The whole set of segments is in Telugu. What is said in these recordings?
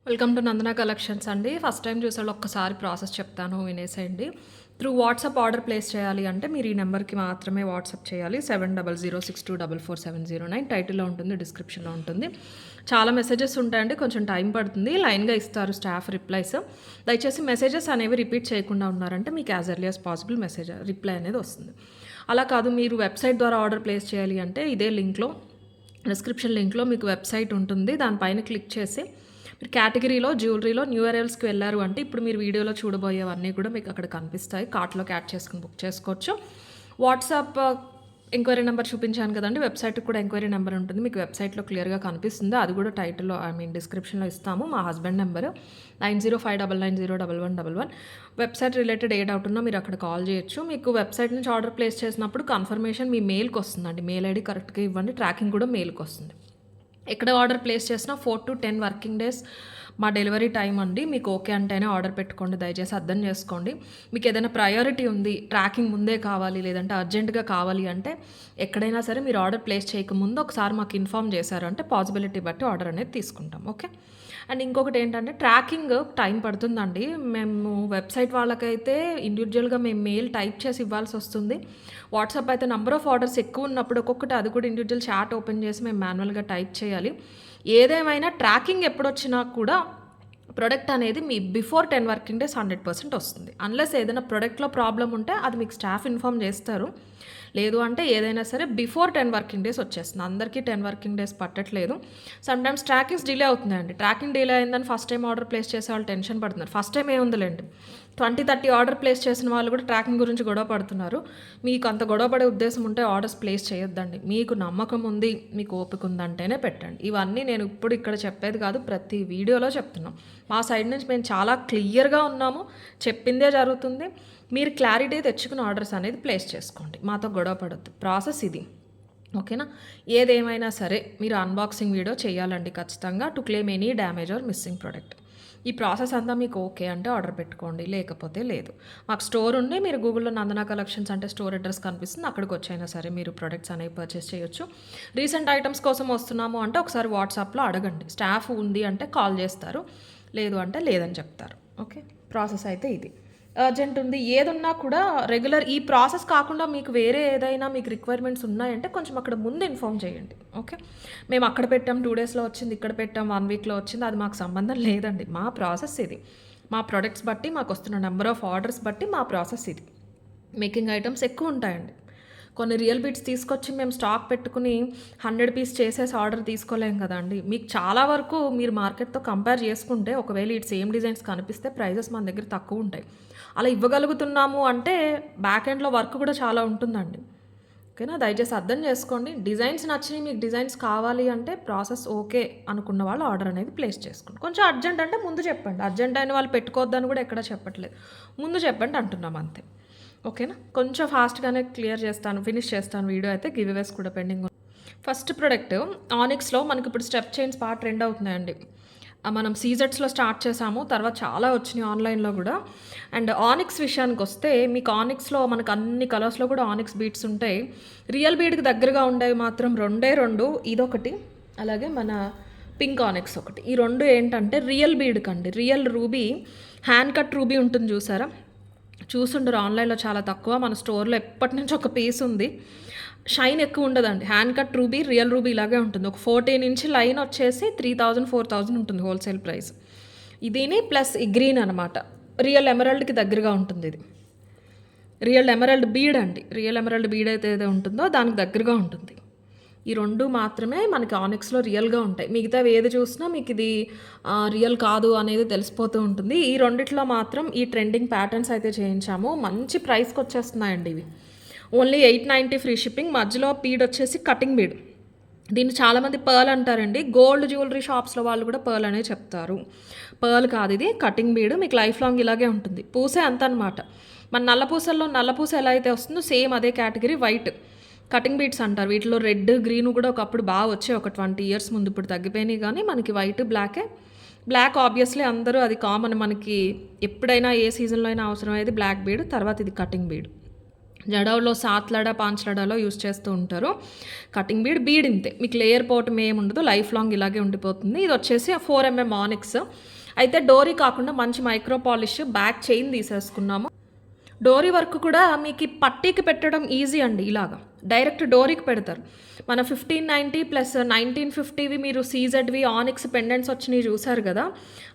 వెల్కమ్ టు నందన కలెక్షన్స్ అండి. ఫస్ట్ టైం చూసేవాళ్ళు ఒక్కసారి ప్రాసెస్ చెప్తాను, వినేసేయండి. త్రూ వాట్సాప్ ఆర్డర్ ప్లేస్ చేయాలి అంటే మీరు ఈ నెంబర్కి మాత్రమే వాట్సాప్ చేయాలి. 7006244709 టైటిల్లో ఉంటుంది, డిస్క్రిప్షన్లో ఉంటుంది. చాలా మెసేజెస్ ఉంటాయండి, కొంచెం టైం పడుతుంది. లైన్గా ఇస్తారు స్టాఫ్ రిప్లైస్. దయచేసి మెసేజెస్ అనేవి రిపీట్ చేయకుండా ఉన్నారంటే మీకు as early as possible reply అనేది వస్తుంది. అలా కాదు, మీరు వెబ్సైట్ ద్వారా ఆర్డర్ ప్లేస్ చేయాలి అంటే ఇదే లింక్లో, డిస్క్రిప్షన్ లింక్లో మీకు వెబ్సైట్ ఉంటుంది. దానిపైన క్లిక్ చేసి మీరు కేటగిరీలో జ్యువెలరీలో న్యూ అరైవల్స్కి వెళ్ళారు అంటే ఇప్పుడు మీరు వీడియోలో చూడబోయేవన్నీ కూడా మీకు అక్కడ కనిపిస్తాయి. కార్ట్లోకి యాడ్ చేసుకుని బుక్ చేసుకోవచ్చు. వాట్సాప్ ఎంక్వైరీ నెంబర్ చూపించాను కదండి, వెబ్సైట్కి కూడా ఎంక్వైరీ నెంబర్ ఉంటుంది. మీకు వెబ్సైట్లో క్లియర్గా కనిపిస్తుంది. అది కూడా టైటిల్లో డిస్క్రిప్షన్లో ఇస్తాము. మా హస్బెండ్ నెంబరు 9059901111. వెబ్సైట్ రిలేటెడ్ ఏ డౌట్ ఉన్నా మీరు అక్కడ కాల్ చేయొచ్చు. మీకు వెబ్సైట్ నుంచి ఆర్డర్ ప్లేస్ చేసినప్పుడు కన్ఫర్మేషన్ మీ మెయిల్కి వస్తుందండి. మెయిల్ ఐడి కరెక్ట్గా ఇవ్వండి, ట్రాకింగ్ కూడా మెయిల్కి వస్తుంది. ఎక్కడ ఆర్డర్ ప్లేస్ చేసినా 4 to 10 వర్కింగ్ డేస్ మా డెలివరీ టైం అండి. మీకు ఓకే అంటేనే ఆర్డర్ పెట్టుకోండి, దయచేసి అర్థం చేసుకోండి. మీకు ఏదైనా ప్రయారిటీ ఉంది, ట్రాకింగ్ ముందే కావాలి, లేదంటే అర్జెంటుగా కావాలి అంటే ఎక్కడైనా సరే మీరు ఆర్డర్ ప్లేస్ చేయకముందు ఒకసారి మాకు ఇన్ఫామ్ చేశారు అంటే పాసిబిలిటీ బట్టి ఆర్డర్ అనేది తీసుకుంటాం. ఓకే. అండ్ ఇంకొకటి ఏంటంటే ట్రాకింగ్ టైం పడుతుందండి. మేము వెబ్సైట్ వాళ్ళకైతే ఇండివిజువల్గా మేము మెయిల్ టైప్ చేసి ఇవ్వాల్సి వస్తుంది. వాట్సాప్ అయితే నెంబర్ ఆఫ్ ఆర్డర్స్ ఎక్కువ ఉన్నప్పుడు ఒక్కొక్కటి అది కూడా ఇండివిజువల్ చాట్ ఓపెన్ చేసి మేము మాన్యువల్గా టైప్ చేయాలి. ఏదేమైనా ట్రాకింగ్ ఎప్పుడొచ్చినా కూడా ప్రొడక్ట్ అనేది మీ బిఫోర్ 10 వర్కింగ్ డేస్ 100% వస్తుంది. అన్లెస్ ఏదైనా ప్రొడక్ట్లో ప్రాబ్లం ఉంటే అది మీకు స్టాఫ్ ఇన్ఫామ్ చేస్తారు. లేదు అంటే ఏదైనా సరే బిఫోర్ 10 వర్కింగ్ డేస్ వచ్చేస్తుంది. అందరికీ 10 వర్కింగ్ డేస్ పట్టట్లేదు. సమ్టైమ్స్ ట్రాకింగ్స్ డిలే అవుతున్నాయండి. ట్రాకింగ్ డిలే అయిందని ఫస్ట్ టైం ఆర్డర్ ప్లేస్ చేసే వాళ్ళు టెన్షన్ పడుతున్నారు. ఫస్ట్ టైం ఏముందిలేండి, 20-30 ఆర్డర్ ప్లేస్ చేసిన వాళ్ళు కూడా ట్రాకింగ్ గురించి గొడవ పడుతున్నారు. మీకు అంత గొడవ పడే ఉద్దేశం ఉంటే ఆర్డర్స్ ప్లేస్ చేయొద్దండి. మీకు నమ్మకం ఉంది, మీకు ఓపిక ఉందంటేనే పెట్టండి. ఇవన్నీ నేను ఇప్పుడు ఇక్కడ చెప్పేది కాదు, ప్రతి వీడియోలో చెప్తున్నాం. మా సైడ్ నుంచి మేము చాలా క్లియర్గా ఉన్నాము, చెప్పిందే జరుగుతుంది. మీరు క్లారిటీ తెచ్చుకుని ఆర్డర్స్ అనేది ప్లేస్ చేసుకోండి, మాతో గొడవ పడద్దు. ప్రాసెస్ ఇది, ఓకేనా. ఏదేమైనా సరే మీరు అన్బాక్సింగ్ వీడియో చేయాలండి ఖచ్చితంగా, to claim any damage are missing product. ఈ ప్రాసెస్ అంతా మీకు ఓకే అంటే ఆర్డర్ పెట్టుకోండి, లేకపోతే లేదు. మాకు స్టోర్ ఉండి మీరు గూగుల్లో నందన కలెక్షన్స్ అంటే స్టోర్ అడ్రస్ కనిపిస్తుంది, అక్కడికి వచ్చైనా సరే మీరు ప్రొడక్ట్స్ అనేవి పర్చేస్ చేయొచ్చు. రీసెంట్ ఐటమ్స్ కోసం వస్తున్నాము అంటే ఒకసారి వాట్సాప్లో అడగండి. స్టాఫ్ ఉంది అంటే కాల్ చేస్తారు, లేదు అంటే లేదని చెప్తారు. ఓకే, ప్రాసెస్ అయితే ఇది. అర్జెంట్ ఉంది ఏదున్నా కూడా రెగ్యులర్ ఈ ప్రాసెస్ కాకుండా మీకు వేరే ఏదైనా మీకు రిక్వైర్మెంట్స్ ఉన్నాయంటే కొంచెం అక్కడ ముందు ఇన్ఫామ్ చేయండి. ఓకే, మేము అక్కడ పెట్టాం 2 డేస్లో వచ్చింది, ఇక్కడ పెట్టాం 1 వీక్లో వచ్చింది, అది మాకు సంబంధం లేదండి. మా ప్రాసెస్ ఇది. మా ప్రొడక్ట్స్ బట్టి మాకు వస్తున్న నెంబర్ ఆఫ్ ఆర్డర్స్ బట్టి మా ప్రాసెస్ ఇది. మేకింగ్ ఐటమ్స్ ఎక్కువ ఉంటాయండి. కొన్ని రియల్ బీట్స్ తీసుకొచ్చి మేము స్టాక్ పెట్టుకుని 100 పీస్ చేసేసి ఆర్డర్ తీసుకోలేం కదండి. మీకు చాలా వరకు మీరు మార్కెట్తో కంపేర్ చేసుకుంటే ఒకవేళ ఇటు సేమ్ డిజైన్స్ కనిపిస్తే ప్రైజెస్ మన దగ్గర తక్కువ ఉంటాయి. అలా ఇవ్వగలుగుతున్నాము అంటే బ్యాక్ ఎండ్లో వర్క్ కూడా చాలా ఉంటుందండి. ఓకేనా, దయచేసి అర్థం చేసుకోండి. డిజైన్స్ నచ్చినాయి, మీకు డిజైన్స్ కావాలి అంటే ప్రాసెస్ ఓకే అనుకున్న వాళ్ళు ఆర్డర్ అనేది ప్లేస్ చేసుకోండి. కొంచెం అర్జెంట్ అంటే ముందు చెప్పండి. అర్జెంట్ అయిన వాళ్ళు పెట్టుకోవద్దని కూడా ఎక్కడ చెప్పట్లేదు, ముందు చెప్పండి అంటున్నాం అంతే. ఓకేనా, కొంచెం ఫాస్ట్గానే ఫినిష్ చేస్తాను వీడియో అయితే. గివ్ అవేస్ కూడా పెండింగ్ ఉంది. ఫస్ట్ ప్రోడక్ట్ ఆనిక్స్లో మనకి ఇప్పుడు స్టెప్ చైన్స్ బాగా ట్రెండ్ అవుతున్నాయండి. మనం సీజెట్స్లో స్టార్ట్ చేసాము, తర్వాత చాలా వచ్చినాయి ఆన్లైన్లో కూడా. అండ్ ఆనిక్స్ విషయానికి వస్తే మీకు ఆనిక్స్లో మనకు అన్ని కలర్స్లో కూడా ఆనిక్స్ బీడ్స్ ఉంటాయి. రియల్ బీడ్కి దగ్గరగా ఉండేవి మాత్రం రెండే రెండు, ఇదొకటి అలాగే మన పింక్ ఆనిక్స్ ఒకటి. ఈ రెండు ఏంటంటే రియల్ బీడ్కి అండి, real ruby, hand cut ruby ఉంటుంది చూసారా, చూసుండరు ఆన్లైన్లో చాలా తక్కువ. మన స్టోర్లో ఎప్పటి నుంచి ఒక పీస్ ఉంది. షైన్ ఎక్కువ ఉండదండి. Hand cut ruby, real ruby ఇలాగే ఉంటుంది. ఒక 14 ఇంచ్ లైన్ వచ్చేసి 3000-4000 ఉంటుంది హోల్సేల్ ప్రైస్. ఇదిని ప్లస్ ఈ గ్రీన్ అనమాట, రియల్ ఎమరాల్డ్కి దగ్గరగా ఉంటుంది. ఇది రియల్ ఎమరాల్డ్ బీడ్ అండి. రియల్ ఎమరాల్డ్ బీడ్ అయితే ఏదో ఉంటుందో దానికి దగ్గరగా ఉంటుంది. ఈ రెండు మాత్రమే మనకి ఆనిక్స్లో రియల్గా ఉంటాయి. మిగతావి ఏది చూసినా మీకు ఇది రియల్ కాదు అనేది తెలిసిపోతూ ఉంటుంది. ఈ రెండిట్లో మాత్రం ఈ ట్రెండింగ్ ప్యాటర్న్స్ అయితే చేయించాము. మంచి ప్రైస్కి వచ్చేస్తున్నాయండి ఇవి. Only 890 free shipping. మధ్యలో బీడ్ వచ్చేసి కటింగ్ బీడ్. దీన్ని చాలామంది పర్ల్ అంటారండి. గోల్డ్ జ్యువెలరీ షాప్స్లో వాళ్ళు కూడా పర్ల్ అనే చెప్తారు. పర్ల్ కాదు, ఇది కటింగ్ బీడ్. మీకు లైఫ్ లాంగ్ ఇలాగే ఉంటుంది. పూసే అంత అనమాట. మన నల్లపూస ఎలా అయితే వస్తుందో సేమ్ అదే కేటగిరీ వైట్ కటింగ్ బీడ్స్ అంటారు. వీటిలో రెడ్, గ్రీన్ కూడా ఒకప్పుడు బాగా వచ్చాయి, ఒక 20 ఇయర్స్ ముందు. ఇప్పుడు తగ్గిపోయినాయి. కానీ మనకి వైట్, బ్లాక్ ఆబ్వియస్లీ అందరూ అది కామన్. మనకి ఎప్పుడైనా ఏ సీజన్లో అయినా అవసరమయ్యేది బ్లాక్ బీడ్. తర్వాత ఇది కటింగ్ బీడ్. జడవ్లో 7 లడా 5 లడాలో యూస్ చేస్తూ ఉంటారు. కటింగ్ బీడ్ ఇంతే. మీకు లేయర్ పోవటం ఏముండదు. లైఫ్ లాంగ్ ఇలాగే ఉండిపోతుంది. ఇది వచ్చేసి 4 mm ఆనిక్స్. అయితే డోరీ కాకుండా మంచి మైక్రో పాలిష్ బ్యాక్ చైన్ తీసేసుకున్నాము. డోరీ వర్క్ కూడా మీకు ఈ పట్టీకి పెట్టడం ఈజీ అండి. ఇలాగా డైరెక్ట్ డోరీకి పెడతారు. మన 1590 ప్లస్ 1950వి మీరు సీజెడ్వి ఆనిక్స్ పెండెంట్స్ వచ్చినాయి చూసారు కదా,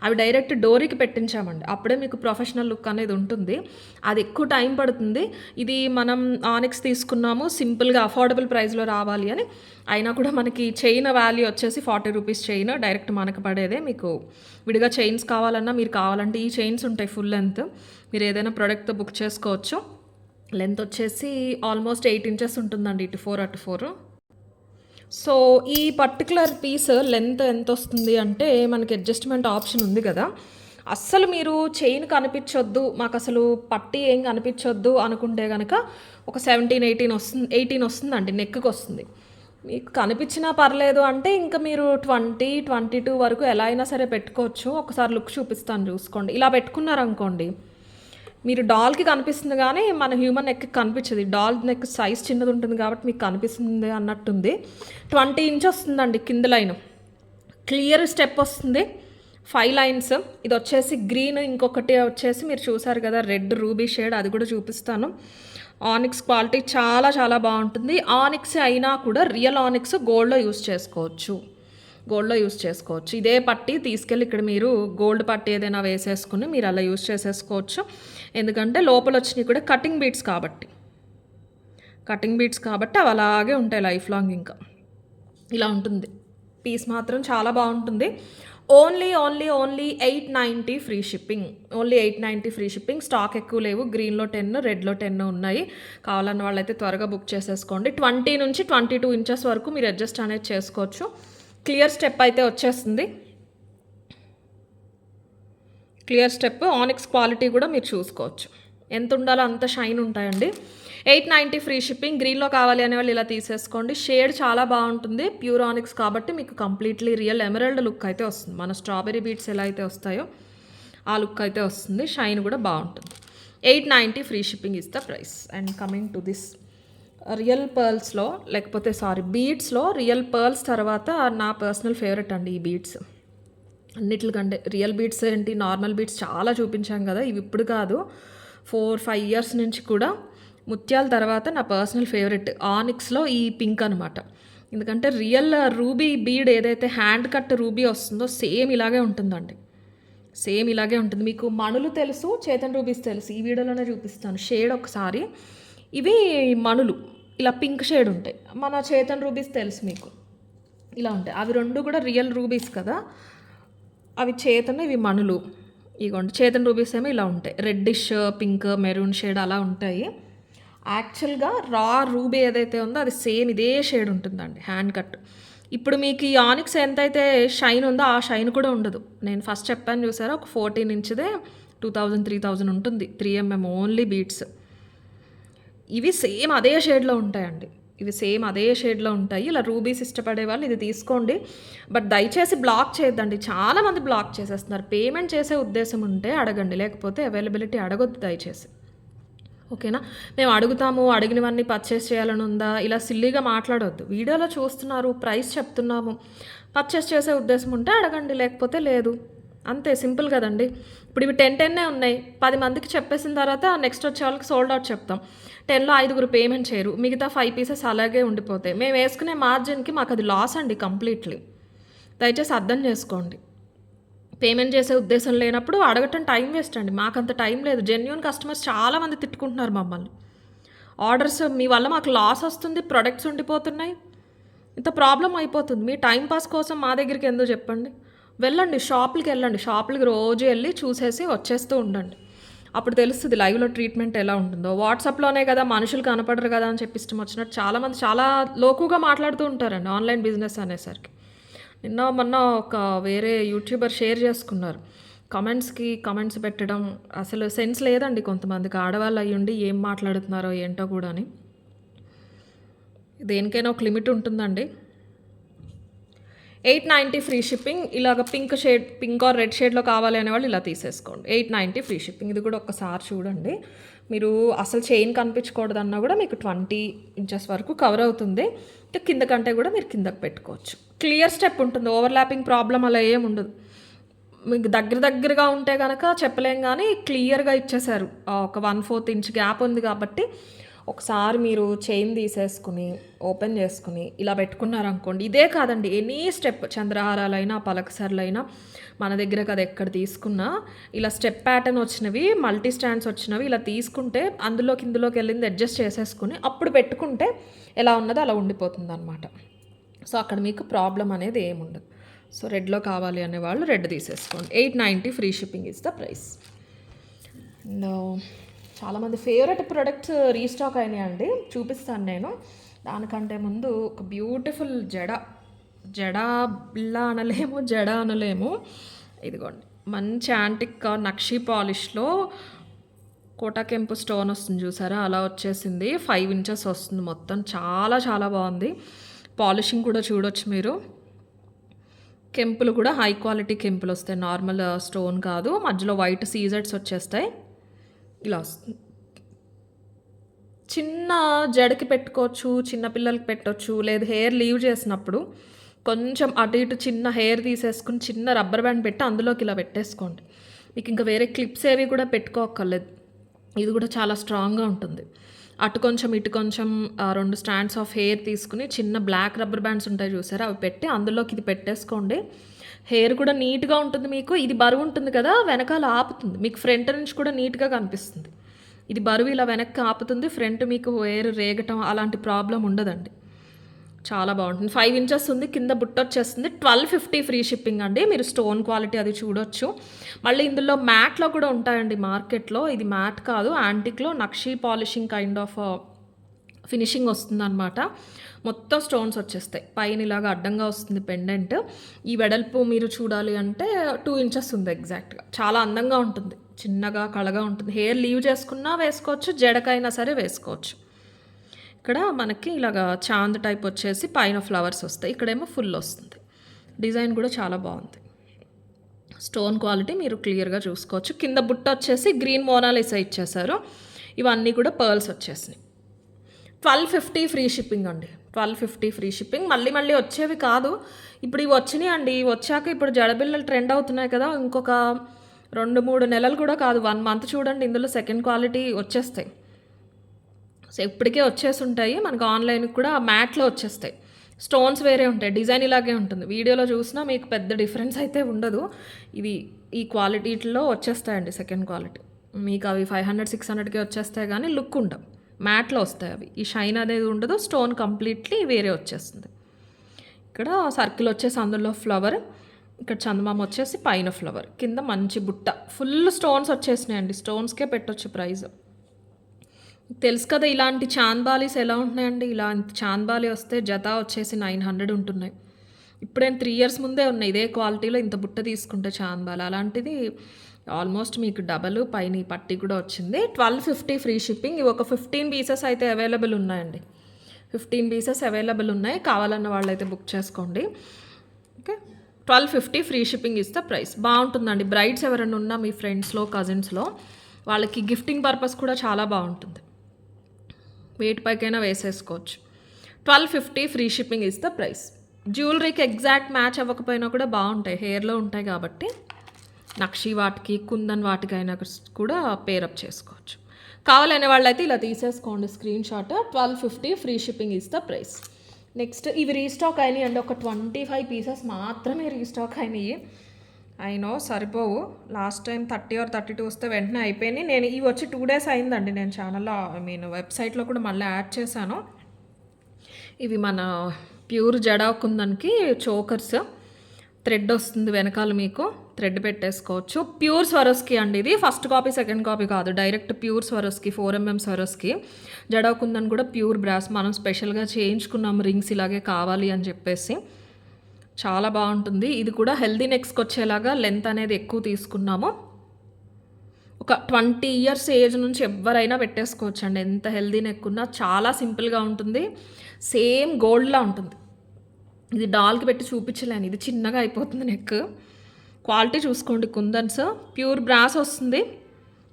అవి డైరెక్ట్ డోరీకి పెట్టించామండి. అప్పుడే మీకు ప్రొఫెషనల్ లుక్ అనేది ఉంటుంది. అది ఎక్కువ టైం పడుతుంది. ఇది మనం ఆనిక్స్ తీసుకున్నాము సింపుల్గా అఫోర్డబుల్ ప్రైస్లో రావాలి అని. అయినా కూడా మనకి చైన్ వాల్యూ వచ్చేసి 40 రూపీస్ చైన్ డైరెక్ట్ మనకు పడేదే. మీకు విడిగా చైన్స్ కావాలన్నా మీరు కావాలంటే ఈ చైన్స్ ఉంటాయి ఫుల్ లెంత్. మీరు ఏదైనా ప్రోడక్ట్తో బుక్ చేసుకోవచ్చు. లెంత్ వచ్చేసి ఆల్మోస్ట్ 8 inches ఉంటుందండి, ఇటు 4 అటు 4. సో ఈ పర్టికులర్ పీస్ లెంత్ ఎంత వస్తుంది అంటే మనకి అడ్జస్ట్మెంట్ ఆప్షన్ ఉంది కదా. అస్సలు మీరు చైన్ కనిపించొద్దు, మాకు అసలు పట్టీ ఏం కనిపించొద్దు అనుకుంటే కనుక ఒక 18 వస్తుందండి, నెక్కి వస్తుంది. మీకు కనిపించినా పర్లేదు అంటే ఇంకా మీరు 22 వరకు ఎలా అయినా సరే పెట్టుకోవచ్చు. ఒకసారి లుక్ చూపిస్తాను చూసుకోండి. ఇలా పెట్టుకున్నారనుకోండి, మీరు డాల్కి కనిపిస్తుంది కానీ మన హ్యూమన్ నెక్కి కనిపించదు. డాల్ నెక్ సైజ్ చిన్నది ఉంటుంది కాబట్టి మీకు కనిపిస్తుంది అన్నట్టుంది. 20 inch వస్తుందండి కింద లైన్. క్లియర్ స్టెప్ వస్తుంది, 5 lines. ఇది వచ్చేసి గ్రీన్, ఇంకొకటి వచ్చేసి మీరు చూసారు కదా రెడ్ రూబీ షేడ్, అది కూడా చూపిస్తాను. ఆనిక్స్ క్వాలిటీ చాలా చాలా బాగుంటుంది. ఆనిక్స్ అయినా కూడా రియల్ ఆనిక్స్ గోల్డ్లో యూస్ చేసుకోవచ్చు. ఇదే పట్టి తీసుకెళ్ళి ఇక్కడ మీరు గోల్డ్ పట్టి ఏదైనా వేసేసుకుని మీరు అలా యూస్ చేసేసుకోవచ్చు. ఎందుకంటే లోపల వచ్చినవి కూడా కటింగ్ బీడ్స్ కాబట్టి అవి అలాగే ఉంటాయి లైఫ్ లాంగ్. ఇంకా ఇలా ఉంటుంది. పీస్ మాత్రం చాలా బాగుంటుంది. Only 890 free shipping. Only 890 free shipping. Stock ఎక్కువ లేవు. గ్రీన్లో 10, రెడ్లో 10 ఉన్నాయి. కావాలన్న వాళ్ళైతే త్వరగా బుక్ చేసేసుకోండి. 20 నుంచి 22 inches వరకు మీరు అడ్జస్ట్ అనేది చేసుకోవచ్చు. క్లియర్ స్టెప్ అయితే వచ్చేస్తుంది. Clear step. ఆనిక్స్ క్వాలిటీ కూడా మీరు చూసుకోవచ్చు. ఎంత ఉండాలో అంత షైన్ ఉంటాయండి. 890 ఫ్రీ షిప్పింగ్. గ్రీన్లో కావాలి అనే వాళ్ళు ఇలా తీసేసుకోండి. షేడ్ చాలా బాగుంటుంది. ప్యూర్ ఆనిక్స్ కాబట్టి మీకు కంప్లీట్లీ రియల్ ఎమరల్డ్ లుక్ అయితే వస్తుంది. మన స్ట్రాబెరీ బీట్స్ ఎలా అయితే వస్తాయో ఆ లుక్ అయితే వస్తుంది. షైన్ కూడా బాగుంటుంది. 890 free shipping is the price. And coming to this real పర్ల్స్లో బీడ్స్లో రియల్ పర్ల్స్ తర్వాత నా పర్సనల్ ఫేవరెట్ అండి ఈ బీడ్స్. అన్నిటికంటే రియల్ బీడ్స్ ఏంటి, నార్మల్ బీడ్స్ చాలా చూపించాం కదా, ఇవి ఇప్పుడు కాదు 4-5 years నుంచి కూడా. ముత్యాల తర్వాత నా పర్సనల్ ఫేవరెట్ ఆనిక్స్లో ఈ పింక్ అనమాట. ఎందుకంటే రియల్ రూబీ బీడ్ ఏదైతే హ్యాండ్ కట్ రూబీ వస్తుందో సేమ్ ఇలాగే ఉంటుందండి. మీకు మణులు తెలుసు, చేతన్ రూబీస్ తెలుసు. ఈ వీడియోలోనే చూపిస్తాను షేడ్ ఒకసారి. ఇవి మణులు ఇలా పింక్ షేడ్ ఉంటాయి. మన చేతన్ రూబీస్ తెలుసు మీకు, ఇలా ఉంటాయి. అవి రెండు కూడా రియల్ రూబీస్ కదా, అవి చేతన్, ఇవి మణులు. ఇగోండి చేతన్ రూబీస్ ఏమో ఇలా ఉంటాయి, రెడ్డిష్ పింక్ మెరూన్ షేడ్ అలా ఉంటాయి. యాక్చువల్గా రా రూబీ ఏదైతే ఉందో అది సేమ్ ఇదే షేడ్ ఉంటుందండి హ్యాండ్ కట్. ఇప్పుడు మీకు ఈ ఆనిక్స్ ఎంతైతే షైన్ ఉందో ఆ షైన్ కూడా ఉండదు. నేను ఫస్ట్ చెప్పాను చూసారా, ఒక 14 inchదే 2000-3000 ఉంటుంది. 3 mm ఓన్లీ బీట్స్. ఇవి సేమ్ అదే షేడ్లో ఉంటాయండి. ఇలా రూబీస్ ఇష్టపడే వాళ్ళు ఇది తీసుకోండి. బట్ దయచేసి బ్లాక్ చేయొద్దండి. చాలామంది బ్లాక్ చేసేస్తున్నారు. పేమెంట్ చేసే ఉద్దేశం ఉంటే అడగండి, లేకపోతే అవైలబిలిటీ అడగొద్దు దయచేసి. ఓకేనా? మేము అడుగుతాము, అడిగినవన్నీ పర్చేస్ చేయాలని ఉందా, ఇలా సిల్లీగా మాట్లాడొద్దు. వీడియోలో చూస్తున్నారు, ప్రైస్ చెప్తున్నాము, పర్చేస్ చేసే ఉద్దేశం ఉంటే అడగండి, లేకపోతే లేదు. అంతే, సింపుల్ కదండి. ఇప్పుడు ఇవి 10 ఉన్నాయి. 10 మందికి చెప్పేసిన తర్వాత నెక్స్ట్ వచ్చే వాళ్ళకి సోల్డ్ అవుట్ చెప్తాం. 10లో 5 పేమెంట్ చేయరు, మిగతా 5 pieces అలాగే ఉండిపోతాయి. మేము వేసుకునే మార్జిన్కి మాకు అది లాస్ అండి కంప్లీట్లీ. దయచేసి అర్థం చేసుకోండి. పేమెంట్ చేసే ఉద్దేశం లేనప్పుడు అడగటం టైం వేస్ట్ అండి. మాకంత టైం లేదు. జెన్యూన్ కస్టమర్స్ చాలామంది తిట్టుకుంటున్నారు మమ్మల్ని. ఆర్డర్స్ మీ వల్ల మాకు లాస్ వస్తుంది, ప్రొడక్ట్స్ ఉండిపోతున్నాయి, ఇంత ప్రాబ్లం అయిపోతుంది. మీ టైంపాస్ కోసం మా దగ్గరికి ఎందుకు చెప్పండి. వెళ్ళండి, షాపులకి రోజు వెళ్ళి చూసేసి వచ్చేస్తూ ఉండండి. అప్పుడు తెలుస్తుంది లైవ్లో ట్రీట్మెంట్ ఎలా ఉంటుందో. వాట్సాప్లోనే కదా మనుషులు కనపడరు కదా అని చెప్పి ఇష్టం వచ్చినట్టు చాలామంది చాలా లోకుగా మాట్లాడుతూ ఉంటారండి ఆన్లైన్ బిజినెస్ అనేసరికి. మొన్న ఒక వేరే యూట్యూబర్ షేర్ చేసుకున్నారు. కమెంట్స్ పెట్టడం అసలు సెన్స్ లేదండి. కొంతమందికి ఆడవాళ్ళు అయ్యుండి ఏం మాట్లాడుతున్నారో ఏంటో కూడా అని. దేనికైనా ఒక లిమిట్ ఉంటుందండి. 890 ఫ్రీ షిప్పింగ్. ఇలాగ పింక్ ఆర్ రెడ్ షేడ్లో కావాలి అనేవాళ్ళు ఇలా తీసేసుకోండి. 890 ఫ్రీ షిప్పింగ్. ఇది కూడా ఒక్కసారి చూడండి. మీరు అసలు చైన్ కనిపించకూడదన్నా కూడా మీకు 20 ఇంచెస్ వరకు కవర్ అవుతుంది. కింద కంటే కూడా మీరు కిందకి పెట్టుకోవచ్చు. క్లియర్ స్టెప్ ఉంటుంది, ఓవర్లాపింగ్ ప్రాబ్లం అలా ఏం ఉండదు. మీకు దగ్గరగా ఉంటే కనుక చెప్పలేం, కానీ క్లియర్గా ఇచ్చేశారు. ఒక 1/4 ఇంచ్ గ్యాప్ ఉంది కాబట్టి ఒకసారి మీరు చైన్ తీసేసుకుని ఓపెన్ చేసుకుని ఇలా పెట్టుకున్నారనుకోండి. ఇదే కాదండి, ఎనీ స్టెప్, చంద్రహారాలైనా పలకసర్లైనా మన దగ్గర కదా ఎక్కడ తీసుకున్నా ఇలా స్టెప్ ప్యాటర్న్ వచ్చినవి, మల్టీ స్టాండ్స్ వచ్చినవి ఇలా తీసుకుంటే ఇందులోకి వెళ్ళింది అడ్జస్ట్ చేసేసుకుని అప్పుడు పెట్టుకుంటే ఎలా ఉన్నదో అలా ఉండిపోతుంది అనమాట. సో అక్కడ మీకు ప్రాబ్లం అనేది ఏముండదు. సో రెడ్లో కావాలి అనేవాళ్ళు రెడ్ తీసేసుకోండి. 890 free shipping is the price. And చాలామంది ఫేవరెట్ ప్రొడక్ట్స్ రీస్టాక్ అయినాయండి, చూపిస్తాను నేను. దానికంటే ముందు ఒక బ్యూటిఫుల్ జడ అనలేము. ఇదిగోండి, మంచి యాంటిక్ నక్షీ పాలిష్లో కోటాకెంపు స్టోన్ వస్తుంది చూసారా, అలా వచ్చేసింది. 5 ఇంచెస్ వస్తుంది మొత్తం. చాలా చాలా బాగుంది. పాలిషింగ్ కూడా చూడొచ్చు మీరు. కెంపులు కూడా హై క్వాలిటీ కెంపులు వస్తాయి, నార్మల్ స్టోన్ కాదు. మధ్యలో వైట్ సీజెట్స్ వచ్చేస్తాయి. ఇలా వస్తుంది. చిన్న జడకి పెట్టుకోవచ్చు, చిన్న పిల్లలకి పెట్టవచ్చు. లేదు హెయిర్ లీవ్ చేసినప్పుడు కొంచెం అటు ఇటు చిన్న హెయిర్ తీసేసుకుని చిన్న రబ్బర్ బ్యాండ్ పెట్టి అందులోకి ఇలా పెట్టేసుకోండి. మీకు ఇంకా వేరే క్లిప్స్ ఏవి కూడా పెట్టుకోక్కర్లేదు. ఇది కూడా చాలా స్ట్రాంగ్గా ఉంటుంది. అటు కొంచెం ఇటు కొంచెం 2 స్టాండ్స్ ఆఫ్ హెయిర్ తీసుకుని చిన్న బ్లాక్ రబ్బర్ బ్యాండ్స్ ఉంటాయి చూసారా, అవి పెట్టి అందులోకి ఇది పెట్టేసుకోండి. హెయిర్ కూడా నీట్గా ఉంటుంది. మీకు ఇది బరువు ఉంటుంది కదా, వెనకాల ఆపుతుంది. మీకు ఫ్రంట్ నుంచి కూడా నీట్గా కనిపిస్తుంది. ఇది బరువు ఇలా వెనక్కి ఆపుతుంది, ఫ్రంట్ మీకు హెయిర్ రేగటం అలాంటి ప్రాబ్లం ఉండదండి. చాలా బాగుంటుంది. 5 ఇంచెస్ ఉంది, కింద బుట్ట వచ్చేస్తుంది. 1250 ఫ్రీ షిప్పింగ్ అండి. మీరు స్టోన్ క్వాలిటీ అది చూడొచ్చు. మళ్ళీ ఇందులో మ్యాట్లో కూడా ఉంటాయండి మార్కెట్లో. ఇది మ్యాట్ కాదు, యాంటిక్లో నక్షీ పాలిషింగ్ కైండ్ ఆఫ్ ఫినిషింగ్ వస్తుంది అనమాట. మొత్తం స్టోన్స్ వచ్చేస్తాయి. పైన ఇలాగ అడ్డంగా వస్తుంది పెండెంట్. ఈ వెడల్పు మీరు చూడాలి అంటే 2 ఇంచెస్ ఉంది ఎగ్జాక్ట్గా. చాలా అందంగా ఉంటుంది, చిన్నగా కళగా ఉంటుంది. హెయిర్ లీవ్ చేసుకున్నా వేసుకోవచ్చు, జడకైనా సరే వేసుకోవచ్చు. ఇక్కడ మనకి ఇలాగ చాంద్ టైప్ వచ్చేసి పైన ఫ్లవర్స్ వస్తాయి, ఇక్కడేమో ఫుల్ వస్తుంది. డిజైన్ కూడా చాలా బాగుంది. స్టోన్ క్వాలిటీ మీరు క్లియర్గా చూసుకోవచ్చు. కింద బుట్ట వచ్చేసి గ్రీన్ మోనాలిసా ఇచ్చేసారు. ఇవన్నీ కూడా పర్ల్స్ వచ్చేసినాయి. 1250 ఫ్రీ షిప్పింగ్ అండి. 1250 ఫ్రీ షిప్పింగ్. మళ్ళీ వచ్చేవి కాదు, ఇప్పుడు ఇవి వచ్చినాయి అండి. వచ్చాక ఇప్పుడు జడబిల్లలు ట్రెండ్ అవుతున్నాయి కదా, ఇంకొక 2-3 నెలలు కూడా కాదు, 1 మంత్ చూడండి, ఇందులో సెకండ్ క్వాలిటీ వచ్చేస్తాయి. సో ఇప్పటికే వచ్చేసి ఉంటాయి. మనకు ఆన్లైన్కి కూడా మ్యాట్లో వచ్చేస్తాయి. స్టోన్స్ వేరే ఉంటాయి, డిజైన్ ఇలాగే ఉంటుంది. వీడియోలో చూసినా మీకు పెద్ద డిఫరెన్స్ అయితే ఉండదు. ఇవి ఈ క్వాలిటీలో వచ్చేస్తాయండి సెకండ్ క్వాలిటీ. మీకు అవి 500-600కే వచ్చేస్తాయి, కానీ లుక్ ఉండవు. మ్యాట్లో వస్తాయి అవి. ఈ షైన్ అనేది ఉండదు, స్టోన్ కంప్లీట్లీ వేరే వచ్చేస్తుంది. ఇక్కడ సర్కిల్ వచ్చేసి అందులో ఫ్లవర్, ఇక్కడ చందమామ వచ్చేసి పైన ఫ్లవర్, కింద మంచి బుట్ట, ఫుల్ స్టోన్స్ వచ్చేసినాయండి. స్టోన్స్కే పెట్టొచ్చు ప్రైస్. తెలుసు కదా ఇలాంటి చాంద్బాలీస్ ఎలా ఉంటున్నాయండి. ఇలాంటి చాంద్బాలి వస్తే జత వచ్చేసి 900 ఉంటున్నాయి. ఇప్పుడేం 3 ఇయర్స్ ముందే ఉన్నాయి ఇదే క్వాలిటీలో ఇంత బుట్ట తీసుకుంటే చాంద్బాలి. అలాంటిది ఆల్మోస్ట్ మీకు డబల్ పైన పట్టి కూడా వచ్చింది. 1250 ఫ్రీ షిప్పింగ్. ఇవి ఒక 15 పీసెస్ అయితే అవైలబుల్ ఉన్నాయండి. 15 పీసెస్ అవైలబుల్ ఉన్నాయి. కావాలన్న వాళ్ళైతే బుక్ చేసుకోండి. ఓకే, 1250 ఫ్రీ షిప్పింగ్ ఇస్తే ప్రైస్. బాగుంటుందండి. బ్రైడ్స్ ఎవరైనా ఉన్నా మీ ఫ్రెండ్స్లో కజిన్స్లో వాళ్ళకి గిఫ్టింగ్ పర్పస్ కూడా చాలా బాగుంటుంది. వెయిట్ పైకైనా వేసేసుకోవచ్చు. 1250 free shipping is the price. జ్యువెలరీకి ఎగ్జాక్ట్ మ్యాచ్ అవ్వకపోయినా కూడా బాగుంటాయి, హెయిర్లో ఉంటాయి కాబట్టి నక్షి వాటికి కుందన్ వాటికైనా కూడా పేరప్ చేసుకోవచ్చు. కావాలనే వాళ్ళైతే ఇలా తీసేసుకోండి screen shot. 1250 free shipping is the price. Next ఇవి రీస్టాక్ అయినాయి అండి. ఒక 25 పీసెస్ మాత్రమే రీస్టాక్ అయినాయి. అయినో సరిపోవు. లాస్ట్ టైం 30 or 32 వస్తే వెంటనే అయిపోయినాయి. నేను ఇవి వచ్చి 2 days అయిందండి. నేను ఛానల్లో వెబ్సైట్లో కూడా మళ్ళీ యాడ్ చేశాను. ఇవి మన ప్యూర్ జడా కుందన్కి చోకర్స్. థ్రెడ్ వస్తుంది వెనకాల, మీకు థ్రెడ్ పెట్టేసుకోవచ్చు. ప్యూర్ స్వరస్కి అండి ఇది. ఫస్ట్ కాపీ సెకండ్ కాపీ కాదు, direct pure Swarovski, 4mm Swarovski. జడా కుందన్ కూడా ప్యూర్ బ్రాస్. మనం స్పెషల్గా చేయించుకున్నాము రింగ్స్ ఇలాగే కావాలి అని చెప్పేసి. చాలా బాగుంటుంది. ఇది కూడా హెల్దీ నెక్స్కి వచ్చేలాగా లెంత్ అనేది ఎక్కువ తీసుకున్నాము. ఒక 20 years ఏజ్ నుంచి ఎవరైనా పెట్టేసుకోవచ్చు అండి. ఎంత హెల్దీ నెక్ ఉన్నా చాలా సింపుల్గా ఉంటుంది. సేమ్ గోల్డ్లా ఉంటుంది. ఇది డాల్కి పెట్టి చూపించలేను, ఇది చిన్నగా అయిపోతుంది నెక్. క్వాలిటీ చూసుకోండి, కుందన్స్ ప్యూర్ బ్రాస్ వస్తుంది,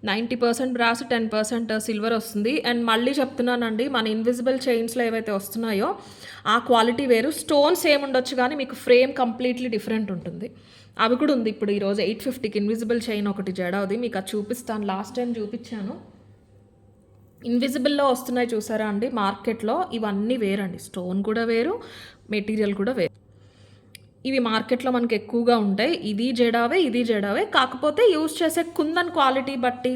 90% బ్రాస్, 10% సిల్వర్ వస్తుంది. అండ్ మళ్ళీ చెప్తున్నానండి, మన ఇన్విజిబుల్ చైన్స్లో ఏవైతే వస్తున్నాయో ఆ క్వాలిటీ వేరు, స్టోన్స్ ఏముండొచ్చు కానీ మీకు ఫ్రేమ్ కంప్లీట్లీ డిఫరెంట్ ఉంటుంది. అవి కూడా ఉంది ఇప్పుడు ఈరోజు 850కి ఇన్విజిబుల్ చైన్ ఒకటి జడవది, మీకు అది చూపిస్తాను. లాస్ట్ టైం చూపించాను. ఇన్విజిబుల్లో వస్తున్నాయి చూసారా అండి మార్కెట్లో, ఇవన్నీ వేరండి, స్టోన్ కూడా వేరు, మెటీరియల్ కూడా వేరు. ఇవి మార్కెట్లో మనకి ఎక్కువగా ఉంటాయి. ఇది జడావే, కాకపోతే యూజ్ చేసే కుందన్ క్వాలిటీ బట్టి,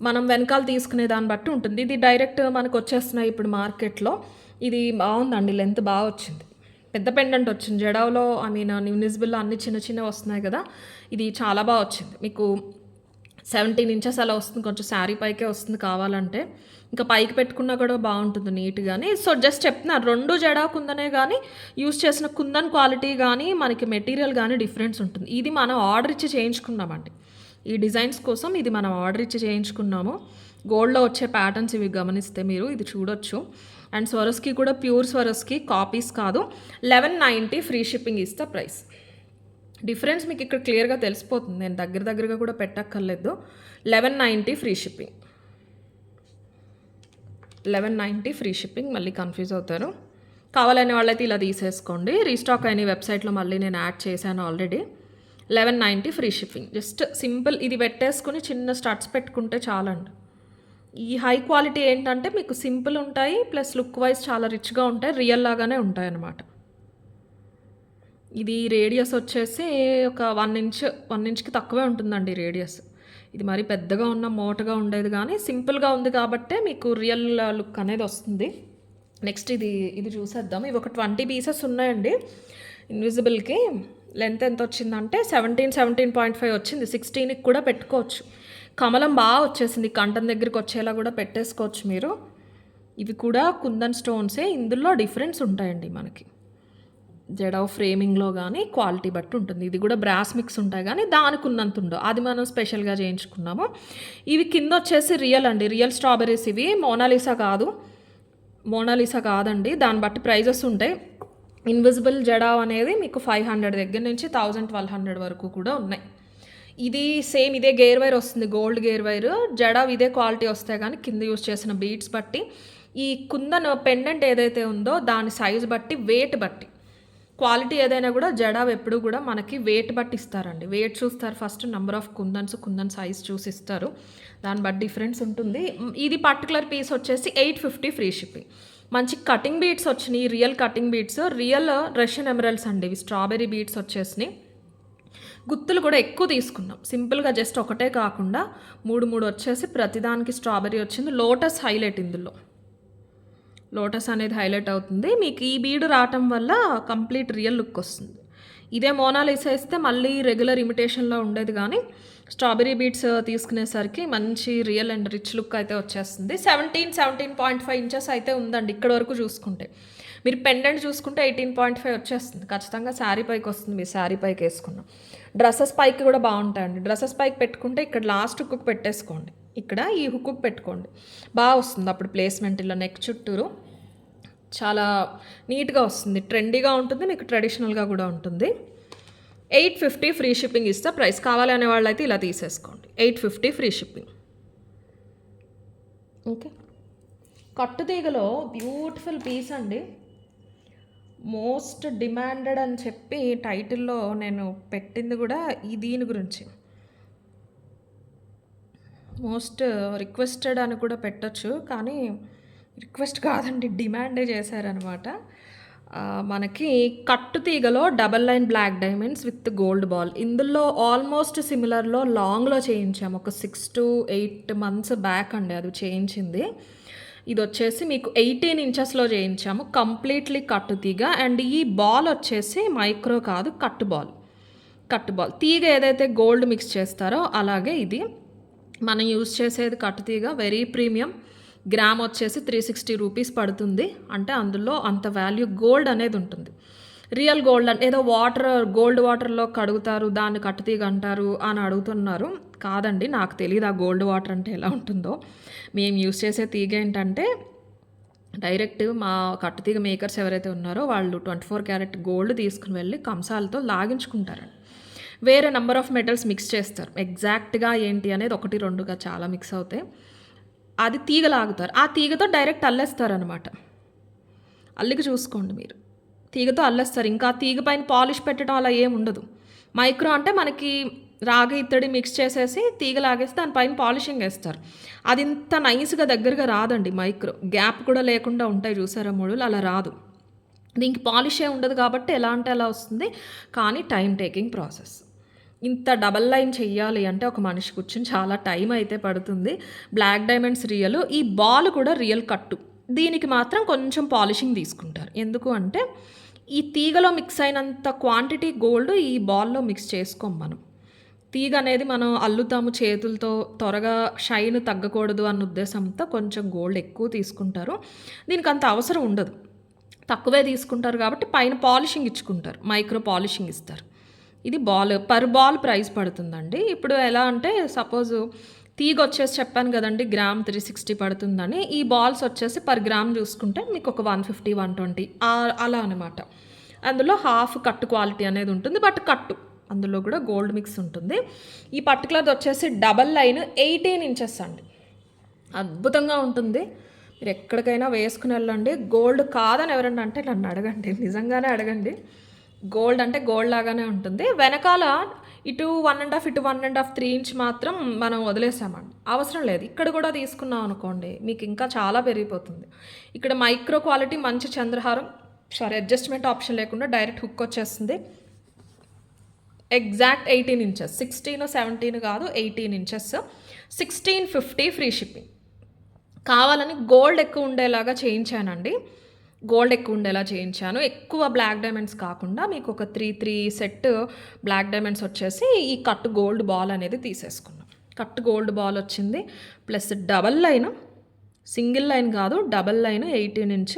మనం వెనకాల తీసుకునే దాన్ని బట్టి ఉంటుంది. ఇది డైరెక్ట్ మనకు వచ్చేస్తున్నాయి ఇప్పుడు మార్కెట్లో. ఇది బాగుందండి, లెంత్ బాగా వచ్చింది, పెద్ద పెండెంట్ వచ్చింది జడావ్లో. ఐ మీన్ ఇన్విజిబుల్లో అన్ని చిన్న చిన్నవి వస్తున్నాయి కదా, ఇది చాలా బాగా వచ్చింది. మీకు 17 ఇంచెస్ అలా వస్తుంది, కొంచెం శారీ పైకే వస్తుంది కావాలంటే, ఇంకా పైకి పెట్టుకున్నా కూడా బాగుంటుంది నీట్గాని. సో జస్ట్ చెప్తున్నా, 2 జడా కుందనే కానీ యూస్ చేసిన కుందన్ క్వాలిటీ కానీ మనకి మెటీరియల్ కానీ డిఫరెన్స్ ఉంటుంది. ఇది మనం ఆర్డర్ ఇచ్చి చేయించుకున్నామండి, ఈ డిజైన్స్ కోసం ఇది మనం ఆర్డర్ ఇచ్చి చేయించుకున్నాము. గోల్డ్లో వచ్చే ప్యాటర్న్స్ ఇవి గమనిస్తే మీరు ఇది చూడొచ్చు. అండ్ స్వరస్కి కూడా ప్యూర్ స్వరస్కి, కాపీస్ కాదు. 1190 free shipping is the price. Difference మీకు ఇక్కడ క్లియర్గా తెలిసిపోతుంది, నేను దగ్గరగా కూడా పెట్టక్కర్లేదు. 1190 ఫ్రీ షిప్పింగ్, 1190 ఫ్రీ షిప్పింగ్. మళ్ళీ కన్ఫ్యూజ్ అవుతారు, కావాలనే వాళ్ళైతే ఇలా తీసేసుకోండి. రీస్టాక్ అయిన వెబ్సైట్లో మళ్ళీ నేను యాడ్ చేశాను already. 1190 free shipping. Just simple ఇది పెట్టేసుకుని చిన్న స్టడ్స్ పెట్టుకుంటే చాలండి. ఈ హై క్వాలిటీ ఏంటంటే మీకు సింపుల్ ఉంటాయి, ప్లస్ లుక్ వైజ్ చాలా రిచ్గా ఉంటాయి, రియల్ లాగానే ఉంటాయి అన్నమాట. ఇది రేడియస్ వచ్చేసి ఒక 1 ఇంచ్కి తక్కువే ఉంటుందండి రేడియస్. ఇది మరి పెద్దగా ఉన్న మోటగా ఉండేది కానీ సింపుల్గా ఉంది కాబట్టే మీకు రియల్ లుక్ అనేది వస్తుంది. నెక్స్ట్ ఇది చూసేద్దాం. ఇవి ఒక 20 పీసెస్ ఉన్నాయండి ఇన్విజిబుల్కి. లెంత్ ఎంత వచ్చిందంటే 17.5 వచ్చింది. 16కి కూడా పెట్టుకోవచ్చు. కమలం బాగా వచ్చేసింది, కంఠం దగ్గరికి వచ్చేలా కూడా పెట్టేసుకోవచ్చు మీరు. ఇవి కూడా కుందన్ స్టోన్సే, ఇందులో డిఫరెన్స్ ఉంటాయండి మనకి. జడావ్ ఫ్రేమింగ్లో కానీ క్వాలిటీ బట్టి ఉంటుంది. ఇది కూడా బ్రాస్ మిక్స్ ఉంటాయి కానీ దానికి ఉన్నంత ఉండవు, అది మనం స్పెషల్గా చేయించుకున్నాము. ఇవి కింద వచ్చేసి రియల్ అండి, రియల్ స్ట్రాబెర్రీస్. ఇవి మోనాలిసా కాదండి, దాన్ని బట్టి ప్రైజెస్ ఉంటాయి. ఇన్విజిబుల్ జడావ్ అనేది మీకు 500 దగ్గర నుంచి 1000-1200 వరకు కూడా ఉన్నాయి. ఇది సేమ్ ఇదే గేర్ వైర్ వస్తుంది, గోల్డ్ గేర్ వైర్. జడావ్ ఇదే క్వాలిటీ వస్తాయి కానీ కింద యూజ్ చేసిన బీడ్స్ బట్టి, ఈ కుందన్ పెండెంట్ ఏదైతే ఉందో దాని సైజ్ బట్టి, వెయిట్ బట్టి, క్వాలిటీ ఏదైనా కూడా జడావ్ ఎప్పుడు కూడా మనకి వెయిట్ బట్టి ఇస్తారండి. వెయిట్ చూస్తారు first, number of kundan size చూసి ఇస్తారు, దాన్ని బట్టి డిఫరెన్స్ ఉంటుంది. ఇది పర్టికులర్ పీస్ వచ్చేసి 850 ఫ్రీ షిప్పింగ్. మంచి కటింగ్ బీడ్స్ వచ్చినాయి, real cutting beads, real Russian emeralds అండి. ఇవి స్ట్రాబెర్రీ బీడ్స్ వచ్చేసినాయి. గుత్తులు కూడా ఎక్కువ తీసుకున్నాం, సింపుల్గా జస్ట్ ఒకటే కాకుండా 3 వచ్చేసి ప్రతిదానికి స్ట్రాబెర్రీ వచ్చింది. లోటస్ హైలైట్, ఇందులో లోటస్ అనేది హైలైట్ అవుతుంది. మీకు ఈ బీడు రావటం వల్ల కంప్లీట్ రియల్ లుక్ వస్తుంది. ఇదే మోనాలిసా ఇస్తే మళ్ళీ రెగ్యులర్ ఇమిటేషన్లో ఉండేది కానీ స్ట్రాబెర్రీ బీడ్స్ తీసుకునేసరికి మంచి రియల్ అండ్ రిచ్ లుక్ అయితే వచ్చేస్తుంది. 17.5 ఇంచెస్ అయితే ఉందండి ఇక్కడ వరకు చూసుకుంటే. మీరు పెండెంట్ చూసుకుంటే 18.5 వచ్చేస్తుంది, ఖచ్చితంగా శారీ పైకి వస్తుంది. మీరు శారీ పైకి వేసుకున్నాం. డ్రెస్సెస్ పైకి కూడా బాగుంటాయండి. డ్రెస్సెస్ పైకి పెట్టుకుంటే ఇక్కడ లాస్ట్ హుక్కు పెట్టేసుకోండి, ఇక్కడ ఈ హుక్కు పెట్టుకోండి, బాగా వస్తుంది అప్పుడు ప్లేస్మెంట్. ఇలా నెక్ చుట్టూరు చాలా నీట్గా వస్తుంది, ట్రెండీగా ఉంటుంది, మీకు ట్రెడిషనల్గా కూడా ఉంటుంది. 850 ఫ్రీ షిప్పింగ్ ఇస్తే ప్రైస్. కావాలి అనే వాళ్ళైతే ఇలా తీసేసుకోండి, 850 ఫ్రీ షిప్పింగ్. ఓకే, కట్టుతీగలో బ్యూటిఫుల్ పీస్ అండి, మోస్ట్ డిమాండెడ్ అని చెప్పి టైటిల్లో నేను పెట్టింది కూడా దీని గురించి. మోస్ట్ రిక్వెస్టెడ్ అని కూడా పెట్టచ్చు, కానీ రిక్వెస్ట్ కాదండి, డిమాండే చేశారనమాట. మనకి కట్టుతీగలో double line black diamonds with gold ball. ఇందులో ఆల్మోస్ట్ సిమిలర్లో లాంగ్లో చేయించాము, ఒక 6 to 8 months బ్యాక్ అండి అది చేయించింది. ఇది వచ్చేసి మీకు 18 ఇంచెస్లో చేయించాము, కంప్లీట్లీ కట్టుతీగ. అండ్ ఈ బాల్ వచ్చేసి మైక్రో కాదు, కట్టు బాల్. తీగ ఏదైతే గోల్డ్ మిక్స్ చేస్తారో అలాగే ఇది మనం యూజ్ చేసేది కట్టుతీగ, వెరీ ప్రీమియం. గ్రామ్ వచ్చేసి 360 రూపీస్ పడుతుంది. అంటే అందులో అంత వాల్యూ గోల్డ్ అనేది ఉంటుంది. రియల్ గోల్డ్ అంటే ఏదో గోల్డ్ వాటర్లో కడుగుతారు దాన్ని కట్టుతీగ అంటారు అని అడుగుతున్నారు. కాదండి, నాకు తెలియదు ఆ గోల్డ్ వాటర్ అంటే ఎలా ఉంటుందో. మేము యూజ్ చేసే తీగ ఏంటంటే డైరెక్ట్ మా కట్టుతీగ మేకర్స్ ఎవరైతే ఉన్నారో వాళ్ళు 24 క్యారెట్ గోల్డ్ తీసుకుని వెళ్ళి కంసాలతో లాగించుకుంటారండి. వేరే నంబర్ ఆఫ్ మెటల్స్ మిక్స్ చేస్తారు. ఎగ్జాక్ట్‌గా ఏంటి అనేది 1, 2గా చాలా మిక్స్ అవుతాయి. అది తీగ లాగుతారు. ఆ తీగతో డైరెక్ట్ అల్లేస్తారనమాట. అల్లిక చూసుకోండి మీరు. తీగతో అల్లేస్తారు. ఇంకా ఆ తీగ పైన పాలిష్ పెట్టడం అలా ఏముండదు. మైక్రో అంటే మనకి రాగి, ఇత్తడి మిక్స్ చేసేసి తీగ లాగేసి దానిపైన పాలిషింగ్ ఏస్తారు. అది ఇంత నైస్‌గా దగ్గరగా రాదండి మైక్రో. గ్యాప్ కూడా లేకుండా ఉంటాయి చూసారా ముడులు, అలా రాదు. దీనికి పాలిషే ఉండదు కాబట్టి ఎలా అంటే అలా వస్తుంది. కానీ టైమ్ టేకింగ్ ప్రాసెస్. ఇంత డబల్ లైన్ చెయ్యాలి అంటే ఒక మనిషి కూర్చొని చాలా టైం అయితే పడుతుంది. Black diamonds real. ఈ బాల్ కూడా రియల్ కట్టు. దీనికి మాత్రం కొంచెం పాలిషింగ్ తీసుకుంటారు. ఎందుకు అంటే ఈ తీగలో మిక్స్ అయినంత క్వాంటిటీ గోల్డ్ ఈ బాల్‌లో మిక్స్ చేసుకోం మనం. తీగ అనేది మనం అల్లుతాము చేతులతో, త్వరగా షైన్ తగ్గకూడదు అన్న ఉద్దేశంతో కొంచెం గోల్డ్ ఎక్కువ తీసుకుంటారు. దీనికి అంత అవసరం ఉండదు. తక్కువే తీసుకుంటారు కాబట్టి పైన పాలిషింగ్ ఇచ్చుకుంటారు. మైక్రో పాలిషింగ్ ఇస్తారు. ఇది బాల్, పర్ బాల్ ప్రైస్ పడుతుందండి. ఇప్పుడు ఎలా అంటే సపోజ్ తీగ వచ్చేసి చెప్పాను కదండీ గ్రామ్ 360 పడుతుందని. ఈ బాల్స్ వచ్చేసి పర్ గ్రామ్ చూసుకుంటే మీకు ఒక 150, 120 అలా అనమాట. అందులో హాఫ్ కట్టు క్వాలిటీ అనేది ఉంటుంది. బట్ కట్టు అందులో కూడా గోల్డ్ మిక్స్ ఉంటుంది. ఈ పర్టికులర్ది వచ్చేసి డబల్ లైన్ 18 ఇంచెస్ అండి. అద్భుతంగా ఉంటుంది. మీరు ఎక్కడికైనా వేసుకుని వెళ్ళండి. గోల్డ్ కాదని ఎవరన్నా అంటే నన్ను అడగండి, నిజంగానే అడగండి. గోల్డ్ అంటే గోల్డ్ లాగానే ఉంటుంది. వెనకాల ఇటు 1.5 ఇటు 1.5 3 ఇంచ్ మాత్రం మనం వదిలేసామండి. అవసరం లేదు. ఇక్కడ కూడా తీసుకున్నాం అనుకోండి మీకు ఇంకా చాలా పెరిగిపోతుంది. ఇక్కడ మైక్రో క్వాలిటీ మంచి చంద్రహారం, అడ్జస్ట్మెంట్ ఆప్షన్ లేకుండా డైరెక్ట్ హుక్ వచ్చేస్తుంది. ఎగ్జాక్ట్ 18 ఇంచెస్, 16, 17 కాదు 18 ఇంచెస్, 1650 ఫ్రీ షిప్పింగ్. కావాలని గోల్డ్ ఎక్కువ ఉండేలాగా చేయించానండి. గోల్డ్ ఎక్కువ ఉండేలా చేయించాను. ఎక్కువ బ్లాక్ డైమండ్స్ కాకుండా మీకు ఒక 3 సెట్ బ్లాక్ డైమండ్స్ వచ్చేసి ఈ కట్ గోల్డ్ బాల్ అనేది తీసేసుకున్నాం. కట్ గోల్డ్ బాల్ వచ్చింది. Plus double line, single line కాదు డబల్ లైన్ 18 ఇంచ్.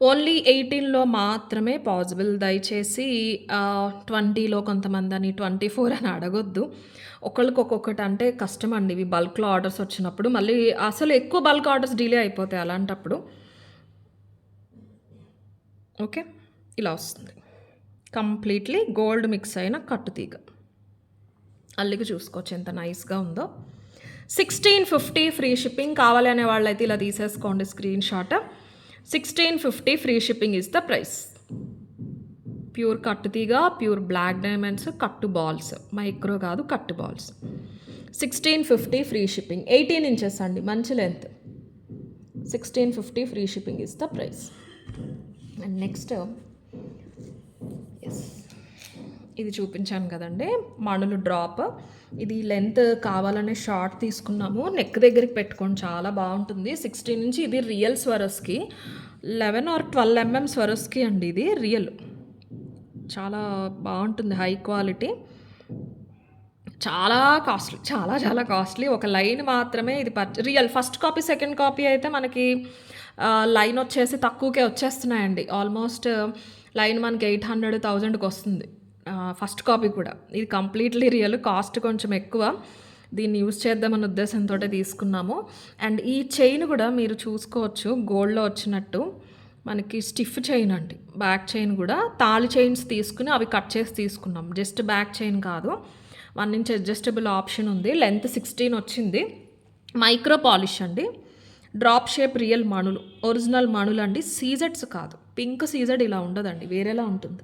ఓన్లీ 18లో మాత్రమే పాసిబుల్. దయచేసి 20లో కొంతమంది అని 24 అని అడగొద్దు. ఒకళ్ళకి ఒక్కొక్కటి అంటే కష్టం అండి. ఇవి బల్క్లో ఆర్డర్స్ వచ్చినప్పుడు మళ్ళీ అసలు ఎక్కువ బల్క్ ఆర్డర్స్ డిలే అయిపోతాయి అలాంటప్పుడు. ఓకే, ఇలా వస్తుంది కంప్లీట్లీ గోల్డ్ మిక్స్ అయిన కట్టుతీగ. అల్లిక చూసుకోవచ్చు ఎంత నైస్గా ఉందో. 1650 ఫ్రీ షిప్పింగ్. కావాలి అనే వాళ్ళైతే ఇలా తీసేసుకోండి screen shot. 1650 free shipping is the price. Pure కట్టుతీగ, ప్యూర్ బ్లాక్ డైమండ్స్, కట్టు బాల్స్, మైక్రో కాదు కట్టు బాల్స్. 1650 free shipping. 18 ఇంచెస్ అండి, మంచి length. 1650 free shipping is the price. And next ఇది చూపించాను కదండి మణులు డ్రాప్. ఇది లెంత్ కావాలనే షార్ట్ తీసుకున్నాము. నెక్ దగ్గరికి పెట్టుకోండి, చాలా బాగుంటుంది. 16 నుంచి ఇది రియల్ స్వరస్కి, 11 or 12 mm స్వరస్కి అండి. ఇది రియల్, చాలా బాగుంటుంది, హై క్వాలిటీ, చాలా కాస్ట్లీ, చాలా చాలా కాస్ట్లీ. ఒక లైన్ మాత్రమే ఇది real. First copy second copy అయితే మనకి లైన్ వచ్చేసి తక్కువకే వచ్చేస్తున్నాయండి. ఆల్మోస్ట్ లైన్ మనకి 800,000కి వస్తుంది ఫస్ట్ కాపీ కూడా. ఇది కంప్లీట్లీ రియల్, కాస్ట్ కొంచెం ఎక్కువ. దీన్ని యూజ్ చేద్దామన్న ఉద్దేశంతో తీసుకున్నాము. అండ్ ఈ చైన్ కూడా మీరు చూసుకోవచ్చు గోల్డ్లో వచ్చినట్టు మనకి స్టిఫ్ చైన్ అండి. బ్యాక్ చైన్ కూడా తాళి చైన్స్ తీసుకుని అవి కట్ చేసి తీసుకున్నాం. జస్ట్ బ్యాక్ చైన్ కాదు, 1 ఇంచ్ అడ్జస్టబుల్ ఆప్షన్ ఉంది. లెంత్ 16 వచ్చింది. మైక్రో పాలిష్ అండి. డ్రాప్ షేప్ రియల్ మణులు, ఒరిజినల్ మణులు అండి. సీజెడ్స్ కాదు. పింక్ సీజెడ్ ఇలా ఉండదండి, వేరేలా ఉంటుంది.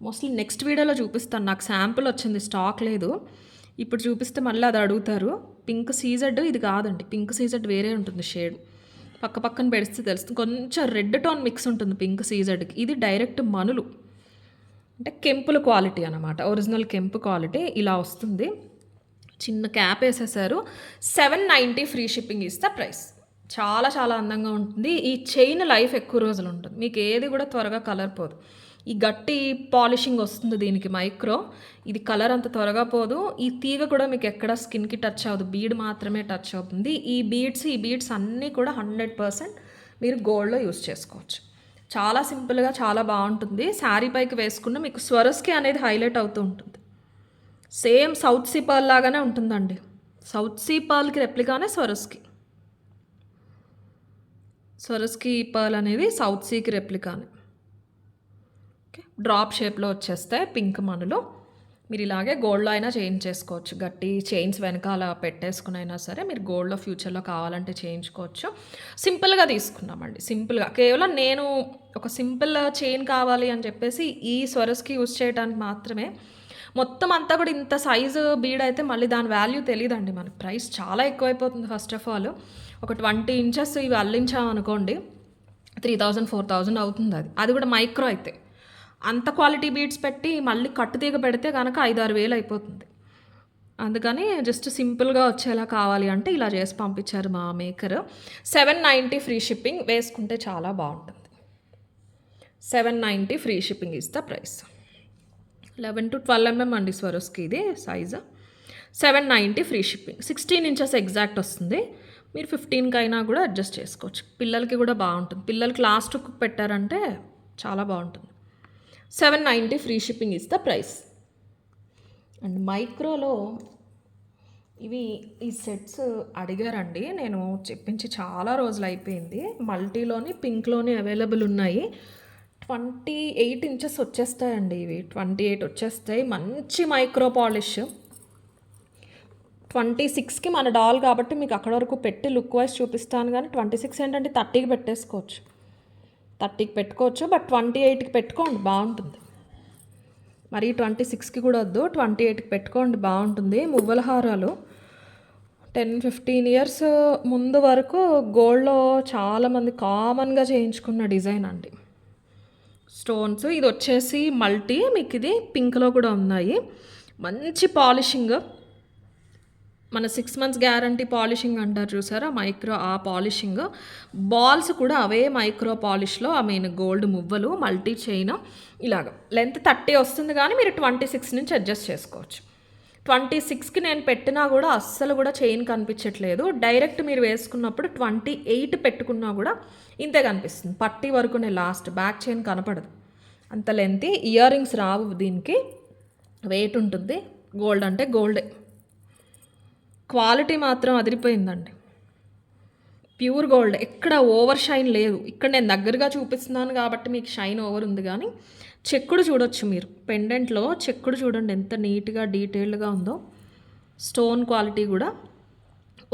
మోస్ట్లీ నెక్స్ట్ వీడియోలో చూపిస్తాను. నాకు శాంపుల్ వచ్చింది, స్టాక్ లేదు. ఇప్పుడు చూపిస్తే మళ్ళీ అది అడుగుతారు. పింక్ సీజెడ్ ఇది కాదండి. పింక్ సీజెడ్ వేరే ఉంటుంది షేడ్. పక్క పక్కన పెడిస్తే తెలుస్తుంది. కొంచెం రెడ్ టోన్ మిక్స్ ఉంటుంది పింక్ సీజెడ్కి. ఇది డైరెక్ట్ మణులు అంటే కెంపుల క్వాలిటీ అనమాట. ఒరిజినల్ కెంపు క్వాలిటీ ఇలా వస్తుంది. చిన్న క్యాప్ వేసేసారు. 790 ఫ్రీ షిప్పింగ్ ఇస్తే ప్రైస్. చాలా చాలా అందంగా ఉంటుంది. ఈ చైన్ లైఫ్ ఎక్కువ రోజులు ఉంటుంది. మీకు ఏది కూడా త్వరగా కలర్ పోదు. ఈ గట్టి పాలిషింగ్ వస్తుంది దీనికి మైక్రో. ఇది కలర్ అంత త్వరగా పోదు. ఈ తీగ కూడా మీకు ఎక్కడ స్కిన్కి టచ్ అవ్వదు, బీడ్ మాత్రమే టచ్ అవుతుంది. ఈ బీడ్స్ అన్నీ కూడా 100% మీరు గోల్డ్లో యూస్ చేసుకోవచ్చు. చాలా సింపుల్గా చాలా బాగుంటుంది. శారీ పైకి వేసుకున్న మీకు స్వరస్కి అనేది హైలైట్ అవుతూ ఉంటుంది. సేమ్ సౌత్ సీ పర్ల్ లాగానే ఉంటుందండి. సౌత్ సీ పర్ల్కి రెప్లికానే స్వరస్కి. స్వరస్కి పర్ల్ అనేది సౌత్ సీకి రెప్లికానే. ఓకే. డ్రాప్ షేప్‌లో వచ్చేస్తాయి పింక్ మణులు. మీరు ఇలాగే గోల్డ్‌లో అయినా చేయించేసుకోవచ్చు. గట్టి చైన్స్ వెనకాల పెట్టేసుకొనైనా సరే మీరు గోల్డ్‌లో ఫ్యూచర్‌లో కావాలంటే చేయించుకోవచ్చు. సింపుల్‌గా తీసుకున్నామండి. సింపుల్‌గా కేవలం నేను ఒక సింపుల్ చైన్ కావాలి అని చెప్పేసి ఈ స్వరస్కి యూజ్ చేయడానికి మాత్రమే. మొత్తం అంతా కూడా ఇంత సైజు బీడ్ అయితే మళ్ళీ దాని వాల్యూ తెలీదండి మనకి. ప్రైస్ చాలా ఎక్కువైపోతుంది ఫస్ట్ ఆఫ్ ఆల్. ఒక 20 ఇంచెస్ ఇవి అల్లించామనుకోండి 3000, 4000 అవుతుంది అది. అది కూడా మైక్రో అయితే. అంత క్వాలిటీ బీడ్స్ పెట్టి మళ్ళీ కట్టు తీగ పెడితే గనక 5-6 వేలు అయిపోతుంది. అందుకని జస్ట్ సింపుల్‌గా వచ్చేలా కావాలి అంటే ఇలా చేసి పంపించారు మా మేకర్. 790 ఫ్రీ షిప్పింగ్ వేసుకుంటే చాలా బావుంటుంది. 790 free shipping is the price. 11-12 mm అండి స్వరస్కి ఇది size. 790 free shipping. 16 inches exact వస్తుంది. మీరు 15కి అయినా కూడా అడ్జస్ట్ చేసుకోవచ్చు. పిల్లలకి కూడా బాగుంటుంది. పిల్లలకి లాస్ట్ హుక్ పెట్టారంటే చాలా బాగుంటుంది. 790 free shipping is the price. And మైక్రోలో ఈ సెట్స్ అడిగారండి. నేను చెప్పించి చాలా రోజులు అయిపోయింది. మల్టీలోని పింక్లోని అవైలబుల్ ఉన్నాయి. 28 ఇంచెస్ వచ్చేస్తాయండి ఇవి. 28 వచ్చేస్తాయి. మంచి మైక్రో పాలిష్. 26కి మన డాల్ కాబట్టి మీకు అక్కడ వరకు పెట్టి లుక్ వైజ్ చూపిస్తాను. కానీ 26 ఏంటంటే 30కి పెట్టేసుకోవచ్చు. 30కి పెట్టుకోవచ్చు. బట్ 28కి పెట్టుకోండి బాగుంటుంది. మరి 26కి కూడా వద్దు, 28కి పెట్టుకోండి బాగుంటుంది. మువ్వల హారాలు 10-15 ఇయర్స్ ముందు వరకు గోల్డ్లో చాలామంది కామన్గా చేయించుకున్న డిజైన్ అండి. స్టోన్స్ ఇది వచ్చేసి మల్టీ, మీకు ఇది పింక్లో కూడా ఉన్నాయి. మంచి పాలిషింగ్, మన 6 months గ్యారంటీ పాలిషింగ్ అంటారు చూసారా, మైక్రో ఆ పాలిషింగ్. బాల్స్ కూడా అవే మైక్రో పాలిష్లో గోల్డ్ మువ్వలు, మల్టీ చైన్. ఇలాగ లెంత్ 30 వస్తుంది కానీ మీరు 26 నుంచి అడ్జస్ట్ చేసుకోవచ్చు. 26కి నేను పెట్టినా కూడా అస్సలు కూడా చైన్ కనిపించట్లేదు. డైరెక్ట్ మీరు వేసుకున్నప్పుడు 28 పెట్టుకున్నా కూడా ఇంతే కనిపిస్తుంది. పట్టి వరకునే లాస్ట్, బ్యాక్ చైన్ కనపడదు. అంత లెంత్. ఇయర్ రింగ్స్ రావు దీనికి. వెయిట్ ఉంటుంది. గోల్డ్ అంటే గోల్డే. క్వాలిటీ మాత్రం అదిరిపోయిందండి. ప్యూర్ గోల్డ్, ఎక్కడ ఓవర్ షైన్ లేదు. ఇక్కడ నేను దగ్గరగా చూపిస్తున్నాను కాబట్టి మీకు షైన్ ఓవర్ ఉంది, కానీ చెక్కుడు చూడొచ్చు మీరు. పెండెంట్లో చెక్కుడు చూడండి ఎంత నీట్గా డీటెయిల్డ్గా ఉందో. స్టోన్ క్వాలిటీ కూడా.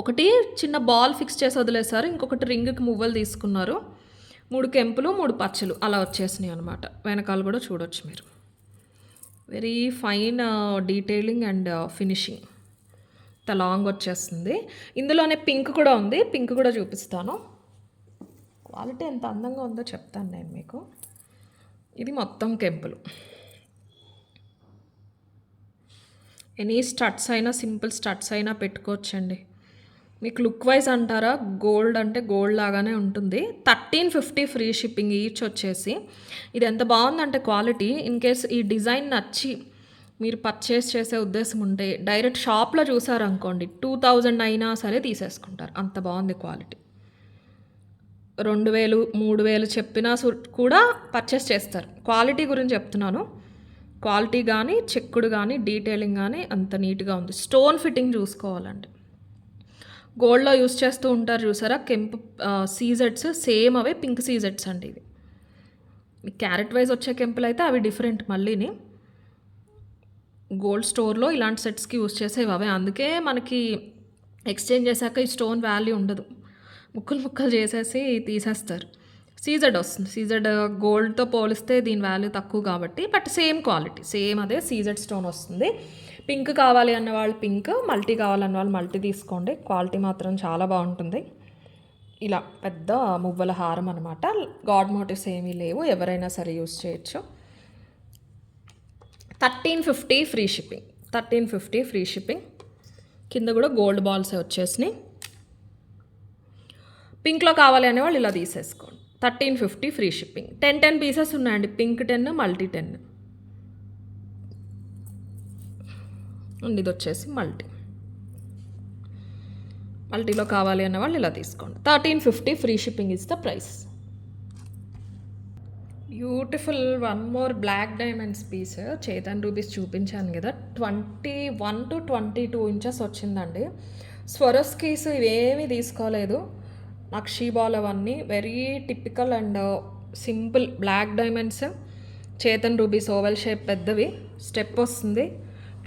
ఒకటి చిన్న బాల్ ఫిక్స్ చేసి వదిలేశారు, ఇంకొకటి రింగ్కి మువ్వలు తీసుకున్నారు. 3 కెంపులు 3 పచ్చలు అలా వచ్చేసినాయి అనమాట. వెనకాల కూడా చూడొచ్చు మీరు. Very fine detailing and finishing. ఇంత లాంగ్ వచ్చేస్తుంది. ఇందులోనే పింక్ కూడా ఉంది, పింక్ కూడా చూపిస్తాను. క్వాలిటీ ఎంత అందంగా ఉందో చెప్తాను నేను మీకు. ఇది మొత్తం కెంపులు. ఎనీ స్టడ్స్ అయినా, సింపుల్ స్టడ్స్ అయినా పెట్టుకోవచ్చండి. మీకు లుక్ వైజ్ అంటారా, గోల్డ్ అంటే గోల్డ్ లాగానే ఉంటుంది. 1350 ఫ్రీ షిప్పింగ్ ఈచ్ వచ్చేసి. ఇది ఎంత బాగుందంటే క్వాలిటీ. ఇన్ కేస్ ఈ డిజైన్ నచ్చి మీరు పర్చేస్ చేసే ఉద్దేశం ఉంటే డైరెక్ట్ షాప్లో చూసారనుకోండి 2000 అయినా సరే తీసేసుకుంటారు. అంత బాగుంది క్వాలిటీ. 2000, 3000 చెప్పినా కూడా పర్చేస్ చేస్తారు. క్వాలిటీ గురించి చెప్తున్నాను. క్వాలిటీ కానీ, చెక్కుడు కానీ, డీటెయిలింగ్ కానీ అంత నీట్గా ఉంది. స్టోన్ ఫిట్టింగ్ చూసుకోవాలండి. గోల్డ్లో యూస్ చేస్తూ ఉంటారు చూసారా కెంపు సీజెట్స్, సేమ్ అవే పింక్ సీజెట్స్ అండి ఇవి. క్యారెట్ వైజ్ వచ్చే కెంపులు అయితే అవి డిఫరెంట్ మళ్ళీని. గోల్డ్ స్టోర్లో ఇలాంటి సెట్స్కి యూస్ చేసేవి అవే. అందుకే మనకి ఎక్స్చేంజ్ చేశాక ఈ స్టోన్ వాల్యూ ఉండదు. ముక్కలు ముక్కలు చేసేసి తీసేస్తారు. సీజెడ్ వస్తుంది. సీజెడ్ గోల్డ్తో పోలిస్తే దీని వాల్యూ తక్కువ కాబట్టి, బట్ సేమ్ క్వాలిటీ, సేమ్ అదే సీజెడ్ స్టోన్ వస్తుంది. పింక్ కావాలి అన్న వాళ్ళు పింక్, మల్టీ కావాలన్న వాళ్ళు మల్టీ తీసుకోండి. క్వాలిటీ మాత్రం చాలా బాగుంటుంది. ఇలా పెద్ద మువ్వల హారం అనమాట. గాడ్ మోటివ్స్ ఏమీ లేవు, ఎవరైనా సరే యూస్ చేయొచ్చు. 1350 ఫ్రీ షిప్పింగ్. 1350 free shipping. కింద కూడా గోల్డ్ బాల్సే వచ్చేసినాయి. పింక్లో కావాలి అనేవాళ్ళు ఇలా తీసేసుకోండి. 1350 ఫ్రీ షిప్పింగ్. 10 పీసెస్ ఉన్నాయండి. Pink 10, multi 10. ఇది వచ్చేసి మల్టీలో కావాలి అనేవాళ్ళు ఇలా తీసుకోండి. 1350 free shipping is the price. Beautiful one more black diamonds piece. Chaitan rubies చూపించాను కదా, 21 to 22 ఇంచెస్ వచ్చిందండి. స్వరస్కీస్ ఇవేమీ తీసుకోలేదు. నక్షీ బాల్ అవన్నీ very typical and simple black diamonds, Chetan rubies oval shape పెద్దవి, స్టెప్ వస్తుంది.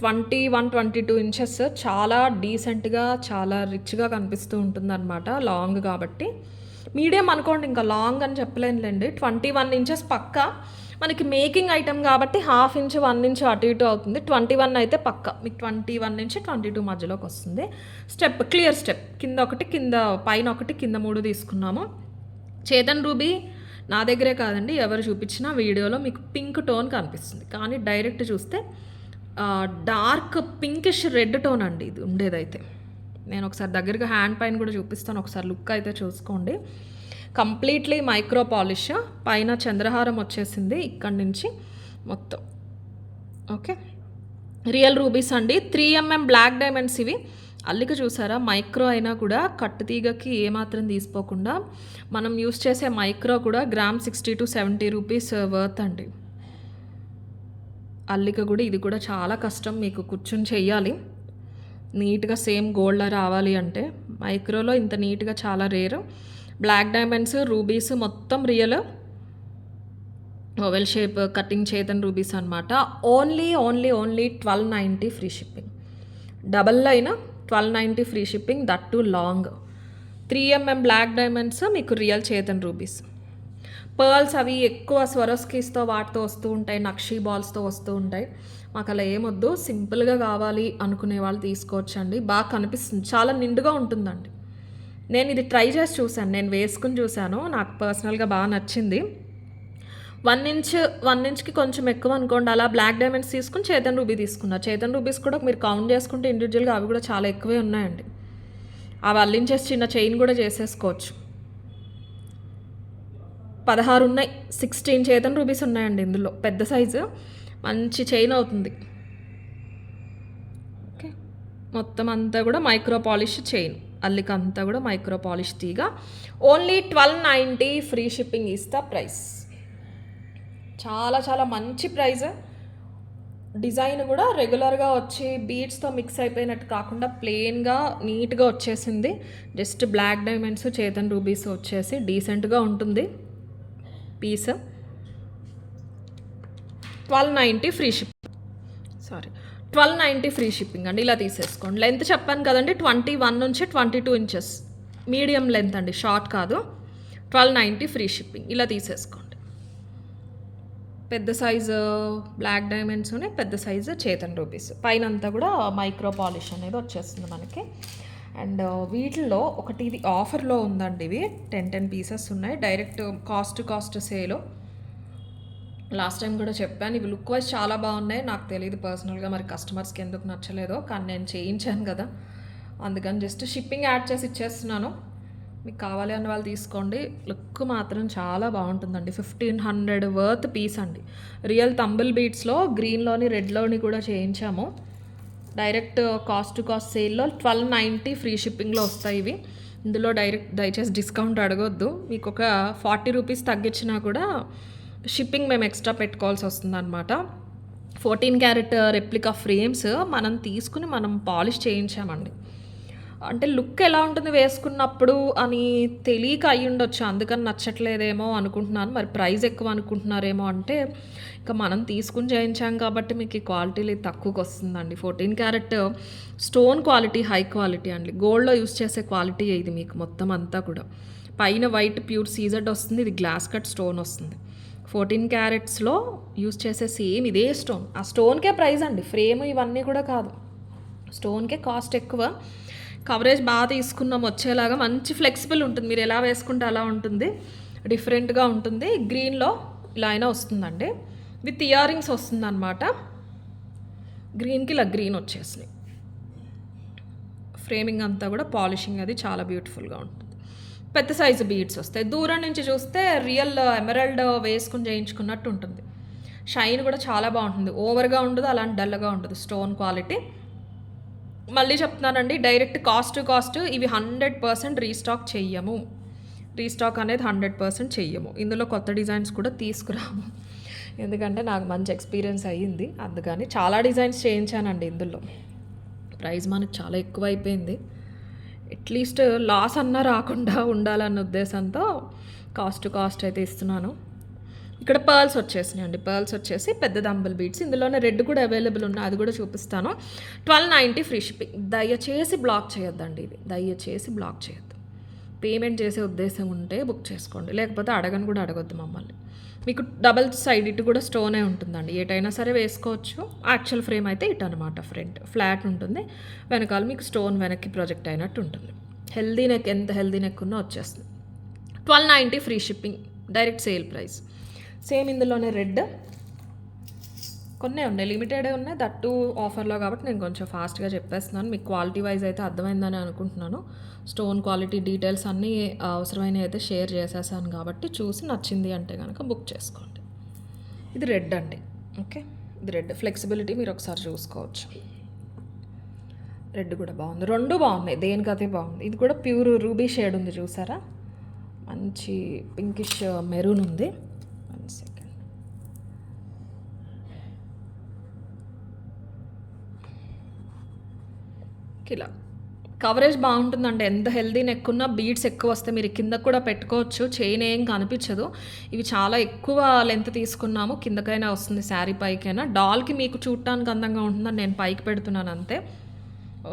21-22 ఇంచెస్, చాలా డీసెంట్గా చాలా రిచ్గా కనిపిస్తూ ఉంటుంది అనమాట. లాంగ్ కాబట్టి మీడియం అనుకోండి, ఇంకా లాంగ్ అని చెప్పలేనులేండి. 21 ఇంచెస్ పక్క మనకి మేకింగ్ ఐటమ్ కాబట్టి 1/2 ఇంచ్ 1 ఇంచ్ అటు ఇటు అవుతుంది. 21 అయితే పక్క మీకు 21 నుంచి 22 మధ్యలోకి వస్తుంది. స్టెప్ క్లియర్ స్టెప్, కింద ఒకటి కింద పైన ఒకటి కింద 3 తీసుకున్నాము. చేతన్ రూబీ నా దగ్గరే కాదండి, ఎవరు చూపించినా వీడియోలో మీకు పింక్ టోన్ కనిపిస్తుంది, కానీ డైరెక్ట్ చూస్తే డార్క్ పింకిష్ రెడ్ టోన్ అండి ఇది ఉండేదైతే. నేను ఒకసారి దగ్గరగా హ్యాండ్ పైన కూడా చూపిస్తాను, ఒకసారి లుక్ అయితే చూసుకోండి. కంప్లీట్లీ మైక్రో పాలిష్, పైన చంద్రహారం వచ్చేసింది ఇక్కడి నుంచి మొత్తం. ఓకే, రియల్ రూబీస్ అండి. 3mm బ్లాక్ డైమండ్స్ ఇవి. అల్లిక చూసారా, మైక్రో అయినా కూడా కట్టు తీగకి ఏమాత్రం తీసిపోకుండా. మనం యూస్ చేసే మైక్రో కూడా గ్రామ్ 60 to 70 రూపీస్ వర్త్ అండి. అల్లిక కూడా ఇది కూడా చాలా కష్టం, మీకు కూర్చుని చెయ్యాలి నీట్గా సేమ్ గోల్డ్లా రావాలి అంటే. మైక్రోలో ఇంత నీట్గా చాలా రేరు. బ్లాక్ డైమండ్స్ రూబీస్ మొత్తం real oval shape cutting Chetan rubies అనమాట. Only 1290 free shipping. డబల్ అయినా 1290 free shipping, that too long. 3mm black diamonds మీకు రియల్ చేతన్ రూబీస్. పర్ల్స్ అవి ఎక్కువ స్వరోస్కీస్తో వాటితో వస్తూ ఉంటాయి, నక్షీ బాల్స్తో వస్తూ ఉంటాయి. మాకు అలా ఏమొద్దు, సింపుల్గా కావాలి అనుకునే వాళ్ళు తీసుకోవచ్చండి. బాగా కనిపిస్తుంది, చాలా నిండుగా ఉంటుందండి. నేను ఇది ట్రై చేసి చూశాను, నేను వేసుకుని చూశాను, నాకు పర్సనల్గా బాగా నచ్చింది. 1 ఇంచ్కి కొంచెం ఎక్కువ అనుకోండి, అలా బ్లాక్ డైమండ్స్ తీసుకుని చేతన్ రూబీ తీసుకున్నా. చేతన్ రూబీస్ కూడా మీరు కౌంట్ చేసుకుంటే ఇండివిజువల్గా అవి కూడా చాలా ఎక్కువే ఉన్నాయండి. అవి అల్లించేసి చిన్న చైన్ కూడా చేసేసుకోవచ్చు. 16 ఉన్నాయి, 16 చేతన్ రూబీస్ ఉన్నాయండి ఇందులో. పెద్ద సైజు మంచి చైన్ అవుతుంది. ఓకే, మొత్తం అంతా కూడా మైక్రో పాలిష్ చైన్, అల్లిక అంతా కూడా మైక్రో పాలిష్ తీగ. Only 1290 free shipping is the price. చాలా చాలా మంచి ప్రైస్. డిజైన్ కూడా రెగ్యులర్గా వచ్చి బీడ్స్తో మిక్స్ అయిపోయినట్టు కాకుండా ప్లెయిన్గా నీట్గా వచ్చేసింది. Just black diamonds Chetan rubies వచ్చేసి డీసెంట్గా ఉంటుంది piece. 1290 free shipping, 1290 free shipping అండి. ఇలా తీసేసుకోండి. లెంత్ చెప్పాను కదండి, 21 నుంచి 22 ఇంచెస్ మీడియం లెంత్ అండి, షార్ట్ కాదు. 1290 ఫ్రీ షిప్పింగ్. ఇలా తీసేసుకోండి. పెద్ద సైజు బ్లాక్ డైమండ్స్ ఉన్నాయి, పెద్ద సైజు చేతన్ రూబీస్, పైన అంతా కూడా మైక్రో పాలిష్ అనేది వచ్చేస్తుంది మనకి. అండ్ వీటిల్లో ఒకటి ఇది ఆఫర్లో ఉందండి, ఇవి 10 పీసెస్ ఉన్నాయి. డైరెక్ట్ కాస్ట్ సేలో లాస్ట్ టైం కూడా చెప్పాను. ఇవి లుక్ వైజ్ చాలా బాగున్నాయి. నాకు తెలియదు పర్సనల్గా మరి కస్టమర్స్కి ఎందుకు నచ్చలేదో, కానీ నేను చేయించాను కదా, అందుకని జస్ట్ షిప్పింగ్ యాడ్ చేసి ఇచ్చేస్తున్నాను. మీకు కావాలి అన్న వాళ్ళు తీసుకోండి. లుక్ మాత్రం చాలా బాగుంటుందండి. 1500 వర్త్ పీస్ అండి. రియల్ తంబుల్ బీడ్స్లో గ్రీన్లోని రెడ్లోని కూడా చేయించాము. డైరెక్ట్ కాస్ట్ సేల్లో 1290 ఫ్రీ షిప్పింగ్లో వస్తాయి ఇవి. ఇందులో దయచేసి డిస్కౌంట్ అడగొద్దు. మీకు ఒక 40 రూపీస్ తగ్గించినా కూడా షిప్పింగ్ మేము ఎక్స్ట్రా పెట్టుకోవాల్సి వస్తుంది అనమాట. 14 క్యారెట్ రెప్లికా ఫ్రేమ్స్ మనం తీసుకుని మనం పాలిష్ చేయించామండి. అంటే లుక్ ఎలా ఉంటుంది వేసుకున్నప్పుడు అని తెలియక అయ్యి ఉండొచ్చు, అందుకని నచ్చట్లేదేమో అనుకుంటున్నాను. మరి ప్రైస్ ఎక్కువ అనుకుంటున్నారేమో అంటే, ఇంకా మనం తీసుకుని చేయించాం కాబట్టి మీకు ఈ క్వాలిటీలు తక్కువకి వస్తుందండి. 14 carrot stone quality high quality అండి, గోల్డ్లో యూస్ చేసే క్వాలిటీ ఇది. మీకు మొత్తం అంతా కూడా పైన వైట్ ప్యూర్ సీజెడ్ వస్తుంది, ఇది గ్లాస్ కట్ స్టోన్ వస్తుంది. 14 క్యారెట్స్లో యూస్ చేసే సేమ్ ఇదే స్టోన్. ఆ స్టోన్కే ప్రైస్ అండి, ఫ్రేమ్ ఇవన్నీ కూడా కాదు, స్టోన్కే కాస్ట్ ఎక్కువ. కవరేజ్ బాగా తీసుకున్నాం వచ్చేలాగా, మంచి ఫ్లెక్సిబుల్ ఉంటుంది, మీరు ఎలా వేసుకుంటే అలా ఉంటుంది, డిఫరెంట్గా ఉంటుంది. గ్రీన్లో ఇలా అయినా వస్తుందండి, విత్ ఇయర్ రింగ్స్ వస్తుంది అనమాట. గ్రీన్కి ఇలా గ్రీన్ వచ్చేసినాయి. ఫ్రేమింగ్ అంతా కూడా పాలిషింగ్ అది చాలా బ్యూటిఫుల్గా ఉంటుంది. పెద్ద సైజు బీడ్స్ వస్తాయి. దూరం నుంచి చూస్తే రియల్ ఎమరాల్డ్ వేసుకుని చేయించుకున్నట్టు ఉంటుంది. షైన్ కూడా చాలా బాగుంటుంది, ఓవర్గా ఉండదు, అలాంటి డల్గా ఉండదు. స్టోన్ క్వాలిటీ మళ్ళీ చెప్తున్నానండి, డైరెక్ట్ కాస్ట్ ఇవి 100% రీస్టాక్ చెయ్యము. రీస్టాక్ అనేది 100% చెయ్యము. ఇందులో కొత్త డిజైన్స్ కూడా తీసుకురాము, ఎందుకంటే నాకు మంచి ఎక్స్పీరియన్స్ అయ్యింది. అందుకని చాలా డిజైన్స్ చేయించానండి ఇందులో. ప్రైస్ మనకు చాలా ఎక్కువ అయిపోయింది. అట్లీస్ట్ లాస్ అన్నా రాకుండా ఉండాలన్న ఉద్దేశంతో కాస్ట్ టు కాస్ట్ అయితే ఇస్తున్నాను. ఇక్కడ పర్ల్స్ వచ్చేసినాయండి. పర్ల్స్ వచ్చేసి పెద్ద దంబల్ బీడ్స్, ఇందులోనే రెడ్ కూడా అవైలబుల్ ఉన్నాయి, అది కూడా చూపిస్తాను. 1290 ఫ్రీ షిప్పింగ్. దయచేసి బ్లాక్ చేయొద్దండి, ఇది దయచేసి బ్లాక్ చేయొద్దు. పేమెంట్ చేసే ఉద్దేశం ఉంటే బుక్ చేసుకోండి, లేకపోతే అడగని కూడా అడగొద్దు మమ్మల్ని. మీకు డబల్ సైడ్ ఇటు కూడా స్టోనే ఉంటుందండి, ఏటైనా సరే వేసుకోవచ్చు. యాక్చువల్ ఫ్రేమ్ అయితే ఇటు అనమాట, ఫ్రంట్ ఫ్లాట్ ఉంటుంది, వెనకాల మీకు స్టోన్ వెనక్కి ప్రొజెక్ట్ అయినట్టు ఉంటుంది. హెల్దీ నెక్, ఎంత హెల్దీ నెక్ ఉన్నా వచ్చేస్తుంది. 1290 free shipping, direct sale price. Same ఇందులోనే రెడ్ కొన్నే ఉన్నాయి, లిమిటెడే ఉన్నాయి, దట్టు ఆఫర్లో కాబట్టి నేను కొంచెం ఫాస్ట్గా చెప్పేస్తున్నాను. మీకు క్వాలిటీ వైజ్ అయితే అర్థమైందని అనుకుంటున్నాను. స్టోన్ క్వాలిటీ డీటెయిల్స్ అన్నీ అవసరమైనవి అయితే షేర్ చేసేసాను కాబట్టి చూసి నచ్చింది అంటే కనుక బుక్ చేసుకోండి. ఇది రెడ్ అండి, ఓకే, ఇది రెడ్ ఫ్లెక్సిబిలిటీ మీరు ఒకసారి చూసుకోవచ్చు. రెడ్ కూడా బాగుంది, రెండు బాగున్నాయి, దేనికైతే బాగుంది. ఇది కూడా ప్యూర్ రూబీ షేడ్ ఉంది, చూసారా, మంచి పింకిష్ మెరూన్ ఉంది. ఇలా కవరేజ్ బాగుంటుందండి, ఎంత హెల్దీ నెక్ ఉన్నా బీడ్స్ ఎక్కువ వస్తే మీరు కింద కూడా పెట్టుకోవచ్చు, చైన్ ఏం కనిపించదు. ఇవి చాలా ఎక్కువ లెంత్ తీసుకున్నాము, కిందకైనా వస్తుంది శారీ పైకైనా. డాల్కి మీకు చూడటానికి అందంగా ఉంటుందని నేను పైకి పెడుతున్నాను అంతే.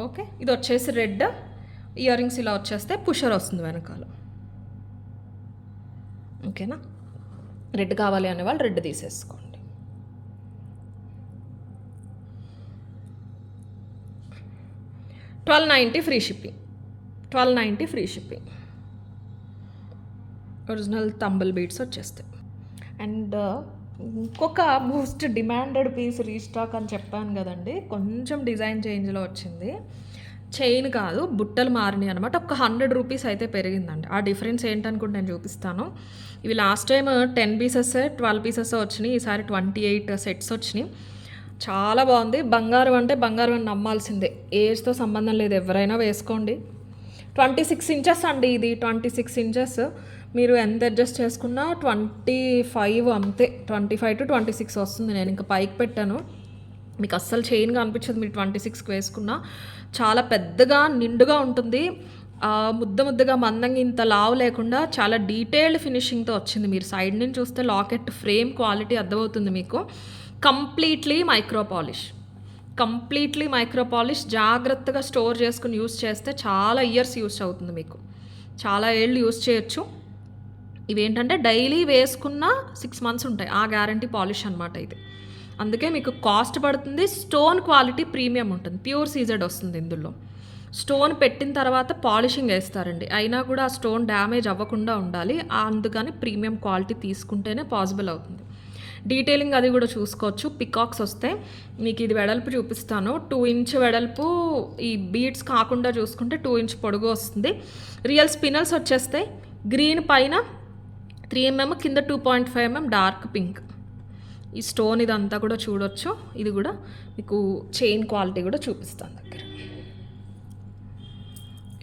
ఓకే, ఇది వచ్చేసి రెడ్, ఇయర్ రింగ్స్ ఇలా వచ్చేస్తే పుషర్ వస్తుంది వెనకాల. ఓకేనా, రెడ్ కావాలి అనే వాళ్ళు రెడ్ తీసేసుకోండి. 1290 free shipping, 1290 free shipping. Original tumble beads వచ్చేస్తాయి. అండ్ ఇంకొక మోస్ట్ డిమాండెడ్ పీస్ రీస్టాక్ అని చెప్పాను కదండి, కొంచెం డిజైన్ చేంజ్లో వచ్చింది. చైన్ కాదు, బుట్టలు మారినాయి అనమాట. ఒక 100 రూపీస్ అయితే పెరిగిందండి. ఆ డిఫరెన్స్ ఏంటనుకుంటే నేను చూపిస్తాను. ఇవి లాస్ట్ టైం 10 పీసెస్ 12 పీసెస్ వచ్చినాయి, ఈసారి 28 సెట్స్ వచ్చినాయి. చాలా బాగుంది. బంగారం అంటే బంగారం అని నమ్మాల్సిందే, ఏజ్తో సంబంధం లేదు, ఎవరైనా వేసుకోండి. 26 ఇంచెస్ అండి ఇది, 26 ఇంచెస్. మీరు ఎంత అడ్జస్ట్ చేసుకున్నా 25 అంతే, 25 to 26 వస్తుంది. నేను ఇంకా పైకి పెట్టాను, మీకు అస్సలు చైన్ కనిపించదు మీరు 26కి వేసుకున్నా. చాలా పెద్దగా నిండుగా ఉంటుంది, ముద్దగా మందంగా, ఇంత లావు లేకుండా చాలా డీటెయిల్డ్ ఫినిషింగ్తో వచ్చింది. మీరు సైడ్ నుంచి చూస్తే లాకెట్ ఫ్రేమ్ క్వాలిటీ అర్థమవుతుంది మీకు. కంప్లీట్లీ మైక్రో పాలిష్, జాగ్రత్తగా స్టోర్ చేసుకుని యూస్ చేస్తే చాలా ఇయర్స్ యూస్ అవుతుంది, మీకు చాలా ఏళ్ళు యూస్ చేయొచ్చు. ఇవేంటంటే డైలీ వేసుకున్న 6 months ఉంటాయి, ఆ గ్యారంటీ పాలిష్ అనమాట ఇది. అందుకే మీకు కాస్ట్ పడుతుంది. స్టోన్ క్వాలిటీ ప్రీమియం ఉంటుంది, ప్యూర్ సీజెడ్ వస్తుంది. ఇందులో స్టోన్ పెట్టిన తర్వాత పాలిషింగ్ వేస్తారండి, అయినా కూడా ఆ స్టోన్ డ్యామేజ్ అవ్వకుండా ఉండాలి, అందుకని ప్రీమియం క్వాలిటీ తీసుకుంటేనే పాసిబుల్ అవుతుంది. డీటెయిలింగ్ అది కూడా చూసుకోవచ్చు. పికాక్స్ వస్తే మీకు ఇది వెడల్పు చూపిస్తాను, 2 inch వెడల్పు. ఈ బీడ్స్ కాకుండా చూసుకుంటే 2 inch పొడుగు వస్తుంది. రియల్ స్పినల్స్ వచ్చేస్తే గ్రీన్ పైన 3 mm, కింద 2.5 mm డార్క్ పింక్. ఈ స్టోన్ ఇదంతా కూడా చూడొచ్చు. ఇది కూడా మీకు చైన్ క్వాలిటీ కూడా చూపిస్తాను దగ్గర.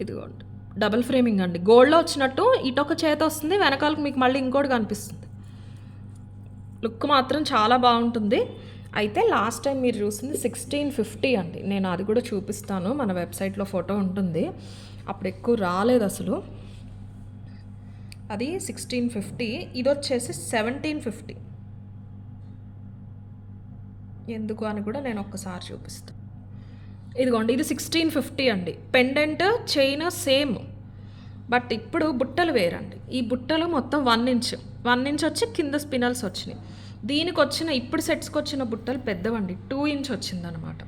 ఇదిగోండి, డబుల్ ఫ్రేమింగ్ అండి, గోల్డ్లో వచ్చినట్టు ఇటొక చేత వస్తుంది, వెనకాలకు మీకు మళ్ళీ ఇంకోటి కనిపిస్తుంది. లుక్ మాత్రం చాలా బాగుంటుంది. అయితే లాస్ట్ టైం మీరు చూసింది 1650 అండి, నేను అది కూడా చూపిస్తాను, మన వెబ్సైట్లో ఫోటో ఉంటుంది. అప్పుడు ఎక్కువ రాలేదు అసలు, అది 1650. ఇది వచ్చేసి 1750. ఎందుకు అని కూడా నేను ఒక్కసారి చూపిస్తాను. ఇదిగోండి, ఇది 1650 అండి. పెండెంట్ చైన్ సేమ్, బట్ ఇప్పుడు బుట్టలు వేరండి. ఈ బుట్టలు మొత్తం 1 inch వచ్చి కింద స్పినల్స్ వచ్చినాయి. దీనికి వచ్చిన ఇప్పుడు సెట్స్కి వచ్చిన బుట్టలు పెద్దవండి, 2 inch వచ్చిందనమాట.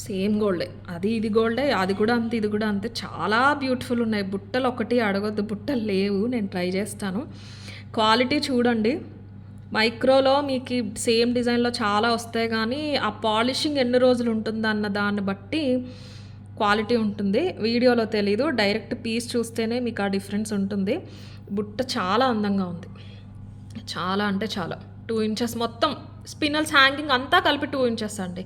సేమ్ గోల్డే, అది ఇది గోల్డే, అది కూడా అంతే, ఇది కూడా అంతే. చాలా బ్యూటిఫుల్ ఉన్నాయి బుట్టలు. ఒకటి అడగొద్దు, బుట్టలు లేవు, నేను ట్రై చేస్తాను. క్వాలిటీ చూడండి, మైక్రోలో మీకు సేమ్ డిజైన్లో చాలా వస్తాయి, కానీ ఆ పాలిషింగ్ ఎన్ని రోజులు ఉంటుందన్న దాన్ని బట్టి క్వాలిటీ ఉంటుంది. వీడియోలో తెలీదు, డైరెక్ట్ పీస్ చూస్తేనే మీకు ఆ డిఫరెన్స్ ఉంటుంది. బుట్ట చాలా అందంగా ఉంది, చాలా అంటే చాలా. 2 inches మొత్తం స్పినల్స్ హ్యాంగింగ్ అంతా కలిపి 2 inches అండి.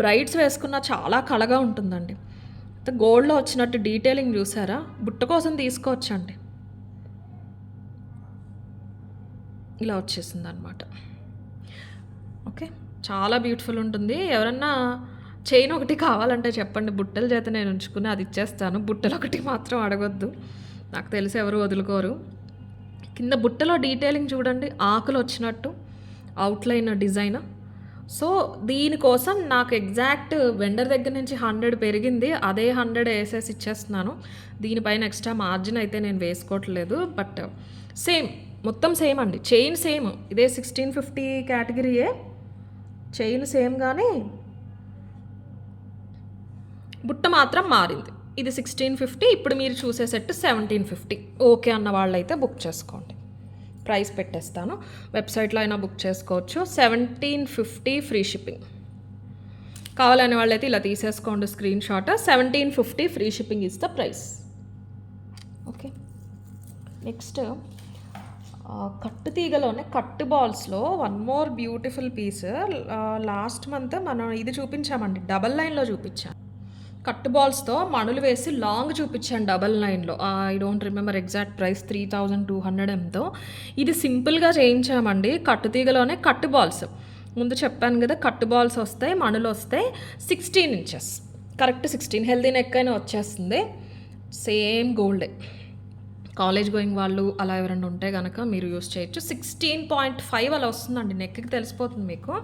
బ్రైడ్స్ వేసుకున్న చాలా కళగా ఉంటుందండి. గోల్డ్లో వచ్చినట్టు డీటెయిలింగ్ చూసారా, బుట్ట కోసం తీసుకోవచ్చండి. ఇలా వచ్చేసింది అనమాట. ఓకే, చాలా బ్యూటిఫుల్ ఉంటుంది. ఎవరన్నా చైన్ ఒకటి కావాలంటే చెప్పండి, బుట్టల చేత నేను ఉంచుకుని అది ఇచ్చేస్తాను. బుట్టలు ఒకటి మాత్రం అడగొద్దు, నాకు తెలిసి ఎవరు వదులుకోరు. కింద బుట్టలో డీటెయిలింగ్ చూడండి, ఆకులు వచ్చినట్టు అవుట్లైన్ డిజైన్. సో దీనికోసం నాకు ఎగ్జాక్ట్ వెండర్ దగ్గర నుంచి 100 పెరిగింది, అదే 100 వేసేసి ఇచ్చేస్తున్నాను. దీనిపైన ఎక్స్ట్రా మార్జిన్ అయితే నేను వేసుకోవట్లేదు. బట్ సేమ్, మొత్తం సేమ్ అండి, చైన్ సేమ్, ఇదే 1650 కేటగిరీయే, చైన్ సేమ్, కానీ బుట్ట మాత్రం మారింది. ఇది 1650, ఇప్పుడు మీరు చూసే సెట్ 1750. ఓకే అన్న వాళ్ళైతే బుక్ చేసుకోండి, ప్రైస్ పెట్టేస్తాను. వెబ్సైట్లో అయినా బుక్ చేసుకోవచ్చు. 1750 ఫ్రీ షిప్పింగ్. కావాలనే వాళ్ళైతే ఇలా తీసేసుకోండి screen shot. 1750 free shipping is the price. Okay, next కట్టు తీగలోనే కట్టు బాల్స్లో one more beautiful piece. Last month మనం ఇది చూపించామండి, డబల్ లైన్లో చూపించాం. కట్టు బాల్స్తో మణులు వేసి లాంగ్ చూపించాను డబల్ లైన్లో. I don't remember exact price, 3200 ఎంతో. ఇది సింపుల్గా చేయించామండి, కట్టు తీగలోనే కట్టు బాల్స్. ముందు చెప్పాను కదా, కట్టు బాల్స్ వస్తాయి, మణులు వస్తాయి. 16 ఇంచెస్, కరెక్ట్ 16. హెల్దీ నెక్ అయినా వచ్చేస్తుంది, సేమ్ గోల్డే. కాలేజ్ గోయింగ్ వాళ్ళు అలా ఎవరైనా ఉంటే కనుక మీరు యూస్ చేయొచ్చు. 16.5 అలా వస్తుందండి, నెక్కి తెలిసిపోతుంది మీకు.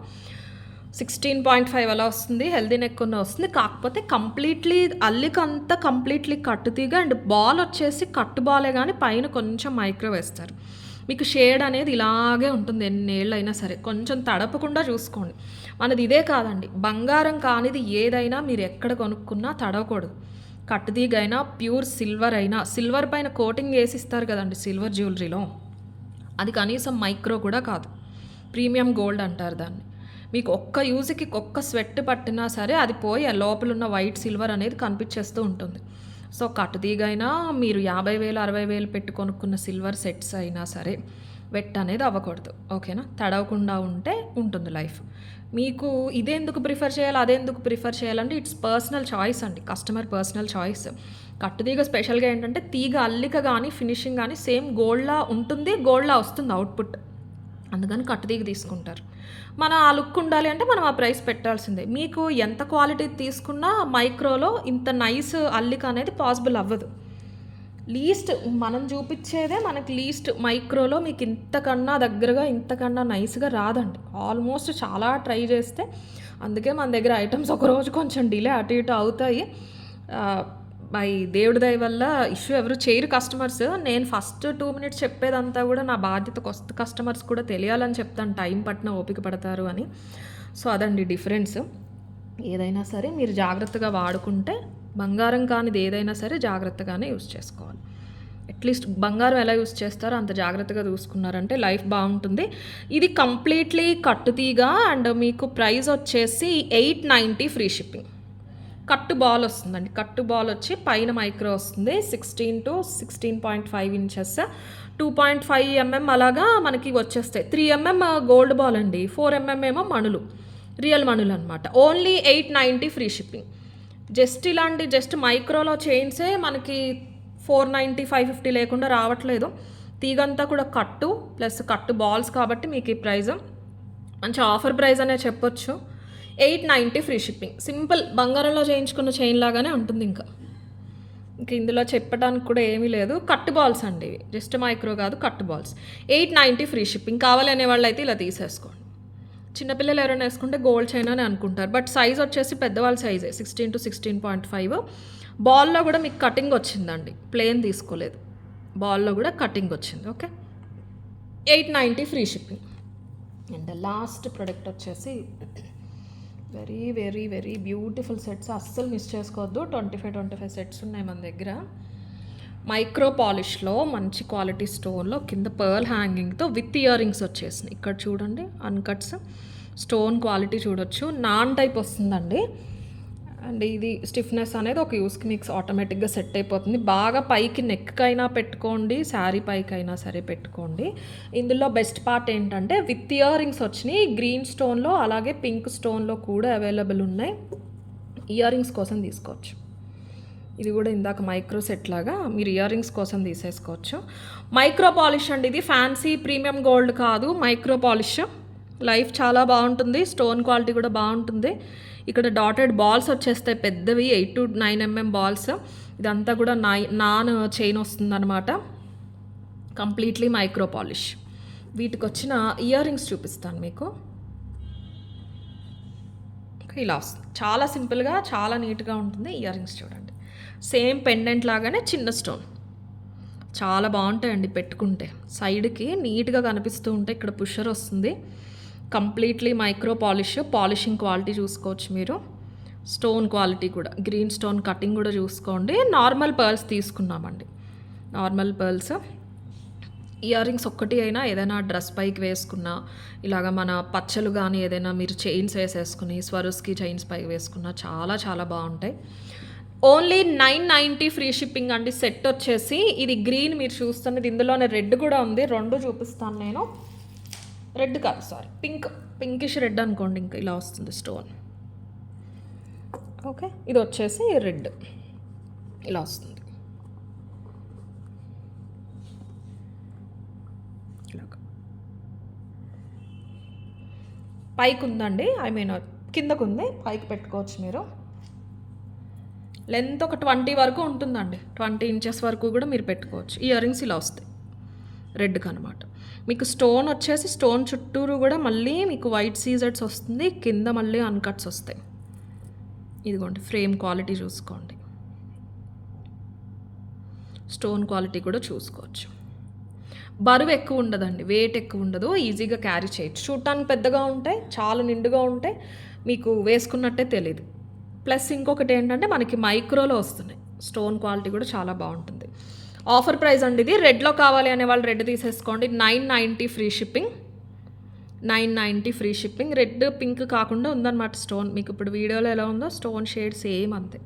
16.5 అలా వస్తుంది, హెల్దీ నెక్ ఉన్న వస్తుంది. కాకపోతే కంప్లీట్లీ అల్లికంతా కంప్లీట్లీ కట్టుతీగా, అండ్ బాల్ వచ్చేసి కట్టు బాలే, కానీ పైన కొంచెం మైక్రో వేస్తారు. మీకు షేడ్ అనేది ఇలాగే ఉంటుంది ఎన్నేళ్ళు అయినా సరే, కొంచెం తడపకుండా చూసుకోండి. మనది ఇదే కాదండి, బంగారం కానిది ఏదైనా మీరు ఎక్కడ కొనుక్కున్నా తడవకూడదు. కట్టుతీగ అయినా, ప్యూర్ సిల్వర్ అయినా, సిల్వర్ పైన కోటింగ్ వేసిస్తారు కదండి సిల్వర్ జ్యువెలరీలో, అది కనీసం మైక్రో కూడా కాదు, ప్రీమియం గోల్డ్ అంటారు దాన్ని. మీకు ఒక్క యూజ్కి ఒక్క స్వెట్ పట్టినా సరే అది పోయి ఆ లోపల ఉన్న వైట్ సిల్వర్ అనేది కనిపించేస్తూ ఉంటుంది. సో కట్టుతీగైనా మీరు 50,000 60,000 పెట్టి కొనుక్కున్న సిల్వర్ సెట్స్ అయినా సరే వెట్ అనేది అవ్వకూడదు. ఓకేనా, తడవకుండా ఉంటే ఉంటుంది లైఫ్. మీకు ఇదేందుకు ప్రిఫర్ చేయాలి, అదేందుకు ప్రిఫర్ చేయాలంటే ఇట్స్ పర్సనల్ చాయిస్ అండి, కస్టమర్ పర్సనల్ చాయిస్. కట్టుతీగ స్పెషల్గా ఏంటంటే తీగ అల్లిక కానీ ఫినిషింగ్ కానీ సేమ్ గోల్డ్లా ఉంటుంది, గోల్డ్లా వస్తుంది అవుట్పుట్, అందుకని కట్టుతీగ తీసుకుంటారు. మన ఆ లుక్ ఉండాలి అంటే మనం ఆ ప్రైస్ పెట్టాల్సిందే. మీకు ఎంత క్వాలిటీ తీసుకున్నా మైక్రోలో ఇంత నైస్ అల్లిక అనేది పాసిబుల్ అవ్వదు. లీస్ట్ మనం చూపించేదే మనకి లీస్ట్ మైక్రోలో మీకు ఇంతకన్నా దగ్గరగా ఇంతకన్నా నైస్గా రాదండి. ఆల్మోస్ట్ చాలా ట్రై చేస్తే, అందుకే మన దగ్గర ఐటమ్స్ ఒకరోజు కొంచెం డిలే అటు ఇటు అవుతాయి. బై దేవుడి దయ వల్ల ఇష్యూ ఎవరు చేయరు కస్టమర్స్. నేను ఫస్ట్ 2 minutes చెప్పేదంతా కూడా నా బాధ్యత, కొత్త కస్టమర్స్ కూడా తెలియాలని చెప్తాను, టైం పట్టిన ఓపిక పడతారు అని. సో అదండి డిఫరెన్స్. ఏదైనా సరే మీరు జాగ్రత్తగా వాడుకుంటే, బంగారం కానిది ఏదైనా సరే జాగ్రత్తగానే యూస్ చేసుకోవాలి. అట్లీస్ట్ బంగారం ఎలా యూస్ చేస్తారో అంత జాగ్రత్తగా చూసుకున్నారంటే లైఫ్ బాగుంటుంది. ఇది కంప్లీట్లీ కట్టుతీగా, అండ్ మీకు ప్రైస్ వచ్చేసి 890 ఫ్రీ షిప్పింగ్. కట్టు బాల్ వస్తుందండి, కట్టు బాల్ వచ్చి పైన మైక్రో వస్తుంది. 16 to 16.5 ఇంచెస్, 2.5 mm అలాగా మనకి వచ్చేస్తాయి. 3 mm గోల్డ్ బాల్ అండి, 4 mm ఏమో మణులు, రియల్ మణులు అనమాట. Only 890 free shipping. జస్ట్ ఇలాంటి జస్ట్ మైక్రోలో చైన్సే మనకి 490 550 లేకుండా రావట్లేదు. తీగంతా కూడా కట్టు ప్లస్ కట్టు బాల్స్ కాబట్టి మీకు ఈ ప్రైస్ మంచి ఆఫర్ ప్రైస్ అనే చెప్పొచ్చు. 890 ఫ్రీ షిప్పింగ్. సింపుల్ బంగారంలో చేయించుకున్న చైన్ లాగానే ఉంటుంది. ఇంకా ఇందులో చెప్పడానికి కూడా ఏమీ లేదు. కట్టు బాల్స్ అండి, జస్ట్ మైక్రో కాదు, కట్టు బాల్స్. 890 free shipping. కావాలనే వాళ్ళు అయితే ఇలా తీసేసుకోండి. చిన్నపిల్లలు ఎవరైనా వేసుకుంటే గోల్డ్ చైన్ అని అనుకుంటారు, బట్ సైజ్ వచ్చేసి పెద్దవాళ్ళ సైజే, 16 to 16.5. బాల్లో కూడా మీకు కటింగ్ వచ్చిందండి, ప్లేన్ తీసుకోలేదు, బాల్లో కూడా కటింగ్ వచ్చింది. Okay, 890 free shipping. And last product వచ్చేసి very very very beautiful sets, అస్సలు మిస్ చేసుకోవద్దు. 25 సెట్స్ ఉన్నాయి మన దగ్గర. మైక్రో పాలిష్లో మంచి క్వాలిటీ స్టోన్లో కింద పర్ల్ హ్యాంగింగ్తో విత్ ఇయర్ రింగ్స్ వచ్చేసినాయి. ఇక్కడ చూడండి, అన్కట్స్ స్టోన్ క్వాలిటీ చూడొచ్చు. నాన్ టైప్ వస్తుందండి, అండ్ ఇది స్టిఫ్నెస్ అనేది ఒక యూస్కి మీకు ఆటోమేటిక్గా సెట్ అయిపోతుంది. బాగా పైకి నెక్కైనా పెట్టుకోండి, శారీ పైకి అయినా సరే పెట్టుకోండి. ఇందులో బెస్ట్ పార్ట్ ఏంటంటే విత్ ఇయర్ రింగ్స్ వచ్చినాయి, గ్రీన్ స్టోన్లో అలాగే పింక్ స్టోన్లో కూడా అవైలబుల్ ఉన్నాయి. ఇయర్ రింగ్స్ కోసం తీసుకోవచ్చు. ఇది కూడా ఇందాక మైక్రో సెట్ లాగా మీరు ఇయర్ రింగ్స్ కోసం తీసేసుకోవచ్చు. మైక్రో పాలిష్ అండి, ఇది ఫ్యాన్సీ ప్రీమియం గోల్డ్ కాదు, మైక్రో పాలిష్. లైఫ్ చాలా బాగుంటుంది. స్టోన్ క్వాలిటీ కూడా బాగుంటుంది. ఇక్కడ డాటెడ్ బాల్స్ వచ్చేస్తాయి పెద్దవి 8 to 9 mm బాల్స్. ఇదంతా కూడా నాన్ చైన్ వస్తుందన్నమాట. Completely micro polish. వీటికి వచ్చిన ఇయర్ రింగ్స్ చూపిస్తాను మీకు. ఇలా వస్తుంది. చాలా సింపుల్గా చాలా నీట్గా ఉంటుంది. ఇయర్ రింగ్స్ చూడండి, సేమ్ పెండెంట్ లాగానే చిన్న స్టోన్. చాలా బాగుంటాయండి పెట్టుకుంటే. సైడ్కి నీట్గా కనిపిస్తూ ఉంటాయి. ఇక్కడ పుషర్ వస్తుంది. Completely micro polish. Polishing quality చూసుకోవచ్చు మీరు. స్టోన్ క్వాలిటీ కూడా, గ్రీన్ స్టోన్ కటింగ్ కూడా చూసుకోండి. నార్మల్ పర్ల్స్ తీసుకున్నామండి, నార్మల్ పర్ల్స్. ఇయర్ రింగ్స్ ఒక్కటి అయినా ఏదైనా డ్రెస్ పైకి వేసుకున్నా, ఇలాగ మన పచ్చలు కానీ ఏదైనా మీరు చైన్స్ వేసేసుకుని స్వరస్కి చైన్స్ పైకి వేసుకున్నా చాలా చాలా బాగుంటాయి. ఓన్లీ 990 ఫ్రీ షిప్పింగ్ అండి. సెట్ వచ్చేసి ఇది గ్రీన్ మీరు చూస్తున్నది, ఇందులోనే రెడ్ కూడా ఉంది. రెండు చూపిస్తాను నేను. రెడ్ కాదు, సారీ, పింకిష్ రెడ్ అనుకోండి. ఇంకా ఇలా వస్తుంది స్టోన్. ఓకే, ఇది వచ్చేసి రెడ్ ఇలా వస్తుంది. పైకి ఉందండి, ఐ మీన్ కిందకు ఉంది, పైకి పెట్టుకోవచ్చు మీరు. లెంత్ ఒక 20 వరకు ఉంటుందండి, 20 inches వరకు కూడా మీరు పెట్టుకోవచ్చు. ఇయర్ రింగ్స్ ఇలా వస్తాయి రెడ్కి అనమాట. మీకు స్టోన్ వచ్చేసి స్టోన్ చుట్టూరు కూడా మళ్ళీ మీకు వైట్ సీజర్స్ వస్తుంది. కింద మళ్ళీ అన్కట్స్ వస్తాయి. ఇదిగోండి, ఫ్రేమ్ క్వాలిటీ చూసుకోండి. స్టోన్ క్వాలిటీ కూడా చూసుకోవచ్చు. బరువు ఎక్కువ ఉండదండి, వెయిట్ ఎక్కువ ఉండదు, ఈజీగా క్యారీ చేయొచ్చు. చూడటానికి పెద్దగా ఉంటాయి, చాలా నిండుగా ఉంటాయి, మీకు వేసుకున్నట్టే తెలియదు. ప్లస్ ఇంకొకటి ఏంటంటే మనకి మైక్రోలో వస్తున్నాయి. స్టోన్ క్వాలిటీ కూడా చాలా బాగుంటుంది. ఆఫర్ ప్రైస్ అండి ఇది. రెడ్లో కావాలి అనే వాళ్ళు రెడ్ తీసేసుకోండి. 990 free shipping. 990 free shipping. Red pink కాకుండా ఉందన్నమాట స్టోన్. మీకు ఇప్పుడు వీడియోలో ఎలా ఉందో స్టోన్ షేడ్ సేమ్ అంతే.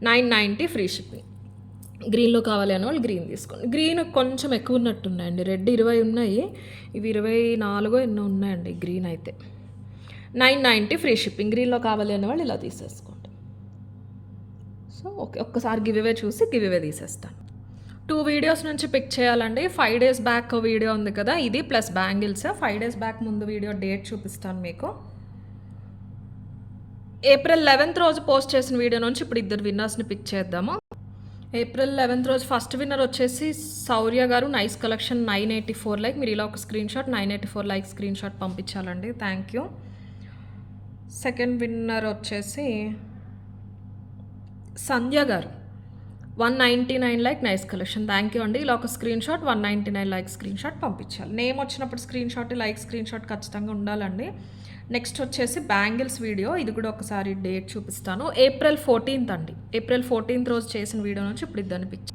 990 ఫ్రీ షిప్పింగ్. గ్రీన్లో కావాలి అనే వాళ్ళు గ్రీన్ తీసుకోండి. గ్రీన్ కొంచెం ఎక్కువ ఉన్నట్టున్నాయండి. రెడ్ 20 ఉన్నాయి, ఇవి 24 ఎన్నో ఉన్నాయండి గ్రీన్ అయితే. 990 ఫ్రీ షిప్పింగ్. గ్రీన్లో కావాలి అనే వాళ్ళు ఇలా తీసేసుకోండి. సో ఓకే, ఒక్కసారి గివ్ అవే చూసి గివ్ అవే తీసేస్తాను. 2 వీడియోస్ నుంచి పిక్ చేయాలండి. 5 days బ్యాక్ వీడియో ఉంది కదా, ఇది ప్లస్ బ్యాంగిల్స్. 5 days బ్యాక్ ముందు వీడియో డేట్ చూపిస్తాను మీకు. April 11th రోజు పోస్ట్ చేసిన వీడియో నుంచి ఇప్పుడు 2 విన్నర్స్ని పిక్ చేద్దాము. April 11th రోజు ఫస్ట్ విన్నర్ వచ్చేసి శౌర్య గారు. Nice collection, 984 like. మీరు ఇలా ఒక screen shot 984 like screen shot పంపించాలండి. Thank you. సెకండ్ విన్నర్ వచ్చేసి సంధ్య గారు. 199 like. Nice collection, thank you అండి. ఇలా ఒక screen shot 199 like screen shot పంపించాలి. నేమ్ వచ్చినప్పుడు screen shot, like screen shot ఖచ్చితంగా ఉండాలండి. నెక్స్ట్ వచ్చేసి బ్యాంగిల్స్ వీడియో. ఇది కూడా ఒకసారి డేట్ చూపిస్తాను. April 14th అండి. April 14th రోజు చేసిన వీడియో నుంచి ఇప్పుడు 2 పిక్.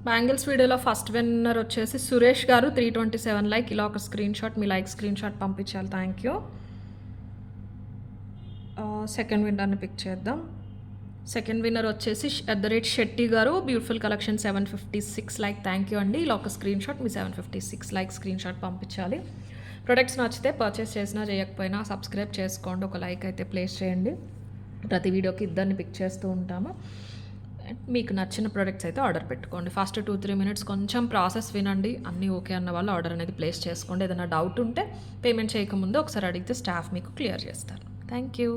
బ్యాంగిల్స్ వీడియోలో ఫస్ట్ విన్నర్ వచ్చేసి సురేష్ గారు. 327 లైక్. ఇలా ఒక స్క్రీన్ షాట్, మీ లైక్ స్క్రీన్ షాట్ పంపించాలి. Thank you. సెకండ్ విన్నర్ని పిక్ చేద్దాం. సెకండ్ విన్నర్ వచ్చేసి @శెట్టి గారు. Beautiful collection, 756 like. Thank you అండి. ఇలా ఒక స్క్రీన్ షాట్, మీ 756 లైక్ స్క్రీన్ షాట్ పంపించాలి. ప్రొడక్ట్స్ నచ్చితే పర్చేస్ చేసినా చేయకపోయినా సబ్స్క్రైబ్ చేసుకోండి, ఒక లైక్ అయితే ప్లేస్ చేయండి. ప్రతి వీడియోకి 2 పిక్ చేస్తూ ఉంటాము. మీకు నచ్చిన ప్రొడక్ట్స్ అయితే ఆర్డర్ పెట్టుకోండి. ఫస్ట్ 2-3 minutes కొంచెం ప్రాసెస్ వినండి. అన్నీ ఓకే అన్న వాళ్ళు ఆర్డర్ అనేది ప్లేస్ చేసుకోండి. ఏదైనా డౌట్ ఉంటే పేమెంట్ చేయకముందు ఒకసారి అడిగితే స్టాఫ్ మీకు క్లియర్ చేస్తారు. Thank you.